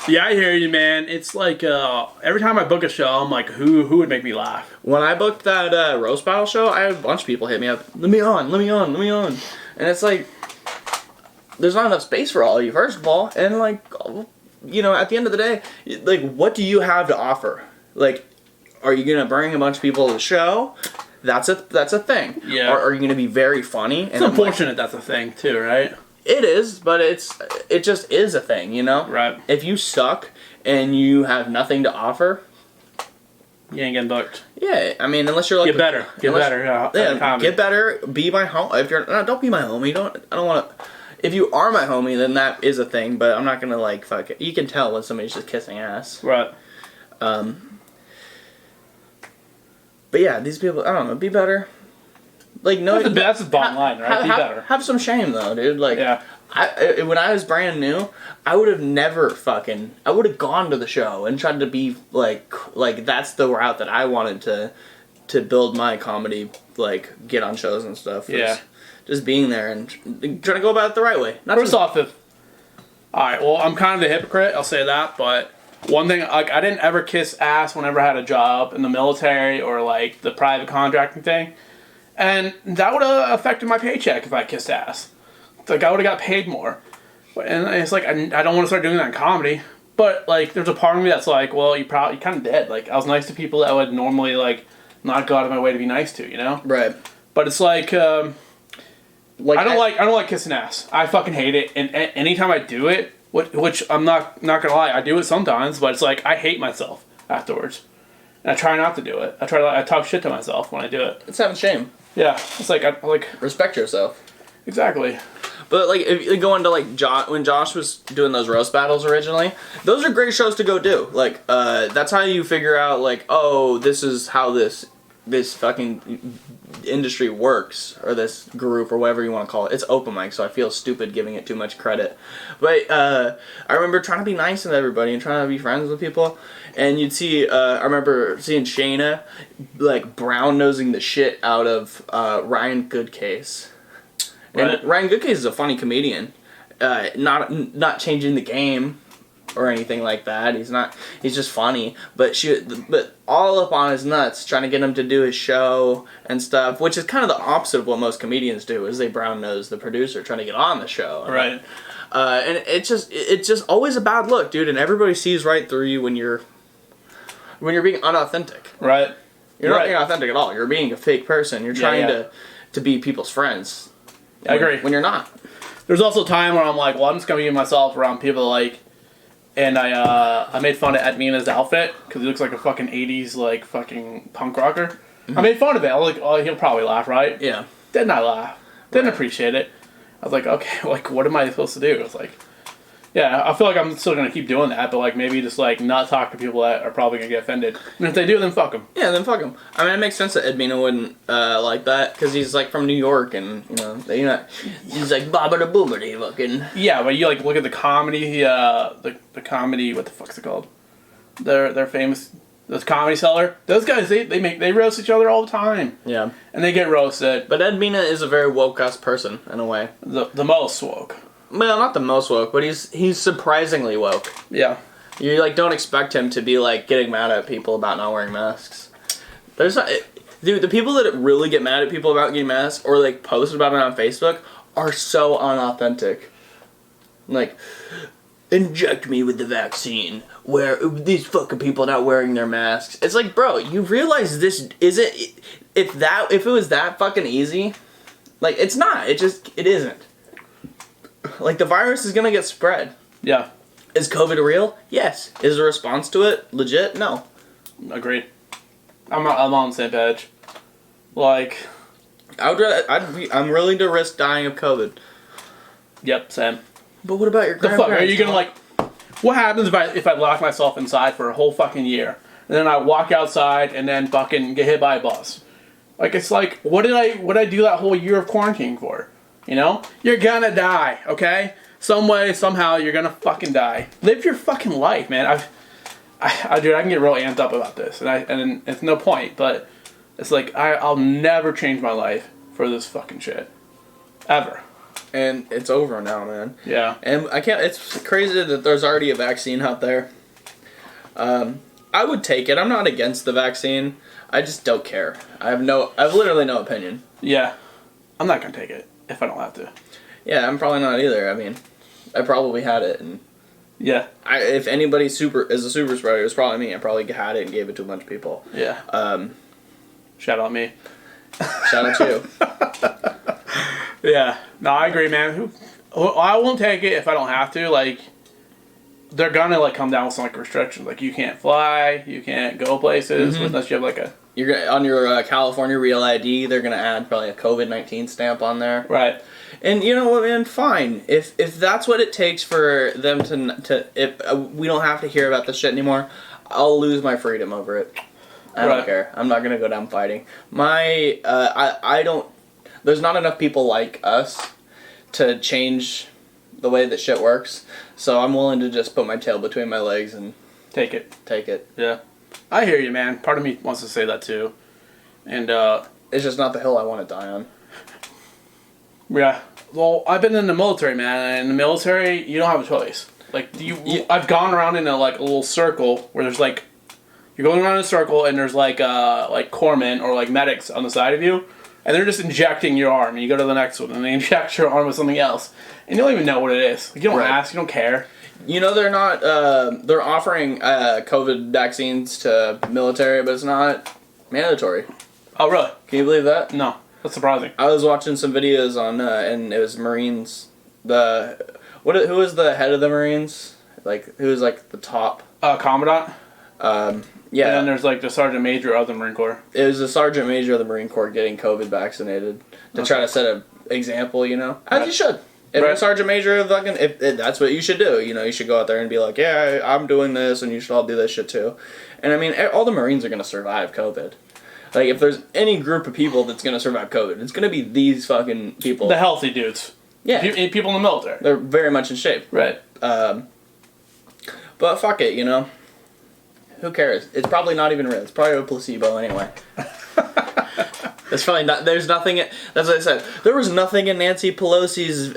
Yeah, I hear you, man. It's like every time I book a show, I'm like, who would make me laugh? When I booked that roast battle show, I had a bunch of people hit me up. Let me on. And it's like, there's not enough space for all of you, first of all. And like, you know, at the end of the day, like, what do you have to offer? Like, are you gonna bring a bunch of people to the show? That's a thing. Yeah. Or are you gonna be very funny? It's unfortunate that's a thing too, right? It is, but it just is a thing, you know? Right. If you suck and you have nothing to offer, you ain't getting booked. Yeah, I mean, unless you're like get better. Yeah, get better. Be my home. If you're don't be my homie. I don't want to. If you are my homie, then that is a thing. But I'm not gonna like fuck it. You can tell when somebody's just kissing ass. Right. But yeah, these people. I don't know. Be better. Like no, that's the bottom line, right? Be better. Have some shame though, dude. Like, yeah. When I was brand new, I would have never I would have gone to the show and tried to be like that's the route that I wanted to build my comedy, like get on shows and stuff. Yeah. Just being there and trying to go about it the right way. First off, alright, well, I'm kind of a hypocrite, I'll say that, but one thing, like, I didn't ever kiss ass whenever I had a job in the military or, like, the private contracting thing. And that would have affected my paycheck if I kissed ass. Like, I would have got paid more. And it's like, I don't want to start doing that in comedy. But, like, there's a part of me that's like, well, you kind of did. Like, I was nice to people that I would normally, like, not go out of my way to be nice to, you know? Right. But it's like I don't like kissing ass. I fucking hate it. And anytime I do it, which I'm not gonna lie, I do it sometimes, but it's like, I hate myself afterwards. And I try not to do it. I talk shit to myself when I do it. It's having shame. Yeah, it's like I respect yourself. Exactly. But like if you go into like when Josh was doing those roast battles originally, those are great shows to go do. Like that's how you figure out like, oh, this is how this fucking industry works, or this group, or whatever you want to call it. It's open mic, so I feel stupid giving it too much credit. But I remember trying to be nice to everybody and trying to be friends with people. And you'd see, I remember seeing Shayna, like, brown-nosing the shit out of Ryan Goodcase. Right. And Ryan Goodcase is a funny comedian. Not changing the game or anything like that. He's just funny. But all up on his nuts, trying to get him to do his show and stuff, which is kind of the opposite of what most comedians do, is they brown-nose the producer trying to get on the show. Right. And it's just always a bad look, dude, and everybody sees right through you when you're being unauthentic. Right. You're not being authentic at all. You're being a fake person. You're trying to be people's friends. I agree. When you're not. There's also a time where I'm like, well, I'm just going to be myself around people like, and I made fun of Edmina's outfit because he looks like a fucking 80s like fucking punk rocker. Mm-hmm. I made fun of it. I was like, oh, he'll probably laugh, right? Yeah. Didn't I laugh? Didn't appreciate it. I was like, okay, like, what am I supposed to do? It's like, yeah, I feel like I'm still going to keep doing that, but, like, maybe just, like, not talk to people that are probably going to get offended. And if they do, then fuck them. Yeah, then fuck them. I mean, it makes sense that Edmina wouldn't like that, because he's, like, from New York, and, you know, he's like, babba boobity fucking. Yeah, but you, like, look at the comedy, the comedy, what the fuck's it called? They're famous, this Comedy Cellar. Those guys, they roast each other all the time. Yeah. And they get roasted. But Edmina is a very woke-ass person, in a way. The most woke. Well, not the most woke, but he's surprisingly woke. Yeah. You, like, don't expect him to be, like, getting mad at people about not wearing masks. Dude, the people that really get mad at people about getting masks, or, like, post about it on Facebook, are so unauthentic. Like, inject me with the vaccine, where these fucking people not wearing their masks. It's like, bro, you realize this isn't... If it was that fucking easy, like, it's not. It isn't. Like, the virus is gonna get spread. Yeah. Is COVID real? Yes. Is the response to it legit? No. Agreed. I'm on the same page. Like, I'm willing to risk dying of COVID. Yep, same. But what about your the grandparents? fuck? Are you gonna, like... What happens if I lock myself inside for a whole fucking year? And then I walk outside and then fucking get hit by a bus? Like, it's like, what did I do that whole year of quarantine for? You know? You're gonna die, okay? Some way, somehow, you're gonna fucking die. Live your fucking life, man. Dude, I can get real amped up about this, and it's no point, but It's like, I'll never change my life for this fucking shit. Ever. And it's over now, man. Yeah. And it's crazy that there's already a vaccine out there. I would take it. I'm not against the vaccine. I just don't care. I've literally no opinion. Yeah. I'm not gonna take it if I don't have to. Yeah, I'm probably not either. I mean, I probably had it, and yeah. If anybody is a super spreader, it was probably me. I probably had it and gave it to a bunch of people. Yeah. Shout out me. Shout out you. Yeah. No, I agree, man. I won't take it if I don't have to. Like, they're gonna like come down with some like restrictions. Like, you can't fly, you can't go places unless you have like a. You're gonna on your California Real ID. They're gonna add probably a COVID-19 stamp on there. Right. And you know what, man? Fine. If that's what it takes for them to if we don't have to hear about this shit anymore, I'll lose my freedom over it. I don't care. I'm not gonna go down fighting. I don't. There's not enough people like us to change the way that shit works. So I'm willing to just put my tail between my legs and take it. Yeah. I hear you, man. Part of me wants to say that too. And it's just not the hill I want to die on. Yeah. Well, I've been in the military, man. And in the military, you don't have a choice. Like, I've gone around in a little circle where there's like, you're going around in a circle and there's like corpsmen or like medics on the side of you, and they're just injecting your arm. And you go to the next one and they inject your arm with something else, and you don't even know what it is. Like, you don't ask, you don't care. You know, they're not. They're offering COVID vaccines to military, but it's not mandatory. Oh, really? Can you believe that? No. That's surprising. I was watching some videos on, and it was Marines. Who was the head of the Marines? Like, who was like the top? Commandant. Yeah. And then there's like the sergeant major of the Marine Corps. It was the sergeant major of the Marine Corps getting COVID vaccinated to try to set an example. You know, as you should. If you're a sergeant major, if that's what you should do. You know, you should go out there and be like, yeah, I'm doing this, and you should all do this shit too. And I mean, all the Marines are gonna survive COVID. Like, if there's any group of people that's going to survive COVID, it's going to be these fucking people. The healthy dudes. Yeah. People in the military. They're very much in shape. Right. But fuck it, you know? Who cares? It's probably not even real. It's probably a placebo anyway. It's probably not. There's nothing. That's what I said. There was nothing in Nancy Pelosi's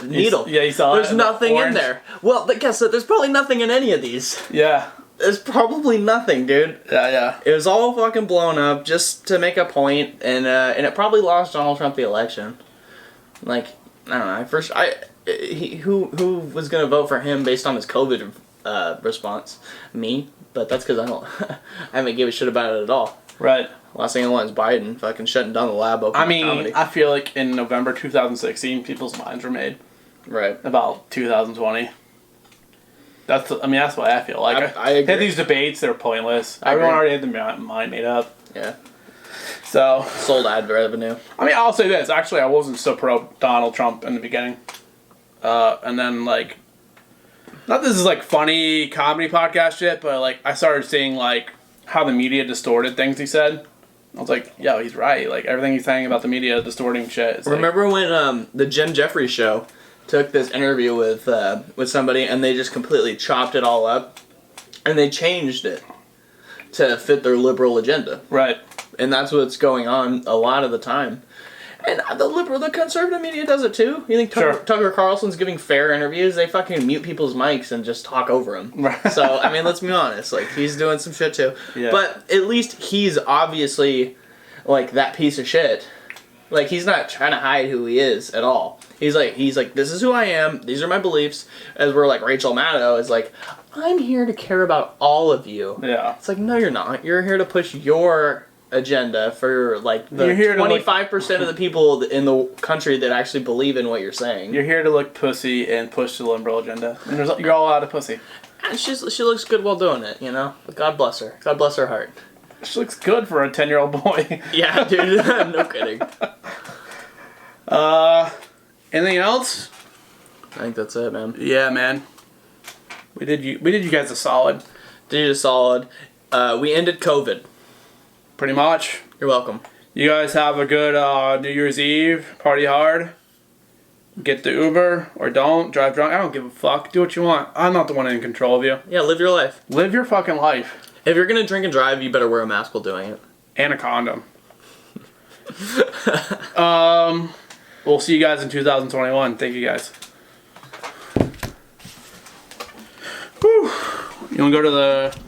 needle. You saw There's nothing in there. Well, guess what? There's probably nothing in any of these. Yeah. There's probably nothing, dude. Yeah. It was all fucking blown up just to make a point, and it probably lost Donald Trump the election. Like, I don't know. Who was gonna vote for him based on his COVID response? Me, but that's because I haven't given a shit about it at all. Right. Last thing I want is Biden fucking shutting down the lab. I feel like in November 2016, people's minds were made. Right. About 2020. That's what I feel. Like, I agree. had these debates, they were pointless. Everyone already had their mind made up. Yeah. So. Sold ad revenue. I mean, I'll say this. Actually, I wasn't so pro Donald Trump in the beginning. And then, like, not this is, like, funny comedy podcast shit, but, like, I started seeing, like, how the media distorted things he said. I was like, yo, he's right. Like, everything he's saying about the media distorting shit. Is Remember when the Jim Jeffries show took this interview with somebody, and they just completely chopped it all up, and they changed it to fit their liberal agenda. Right. And that's what's going on a lot of the time. And the conservative media does it too. You think Tucker Carlson's giving fair interviews? They fucking mute people's mics and just talk over them. Right. So, I mean, let's be honest. Like, he's doing some shit too. Yeah. But at least he's obviously, like, that piece of shit. Like, he's not trying to hide who he is at all. He's like, this is who I am. These are my beliefs. As we're like, Rachel Maddow is like, I'm here to care about all of you. Yeah. It's like, no, you're not. You're here to push your agenda for, like, the 25% of the people in the country that actually believe in what you're saying. You're here to look pussy and push the liberal agenda. And you're all out of pussy. And she looks good while doing it, you know? But God bless her. God bless her heart. She looks good for a 10-year-old boy. Yeah, dude. No kidding. Anything else? I think that's it, man. Yeah, man. We did you guys a solid. Did you a solid. We ended COVID. Pretty much. You're welcome. You guys have a good New Year's Eve. Party hard. Get the Uber or don't. Drive drunk. I don't give a fuck. Do what you want. I'm not the one in control of you. Yeah, live your life. Live your fucking life. If you're gonna drink and drive, you better wear a mask while doing it. And a condom. We'll see you guys in 2021. Thank you guys. Whew. You want to go to the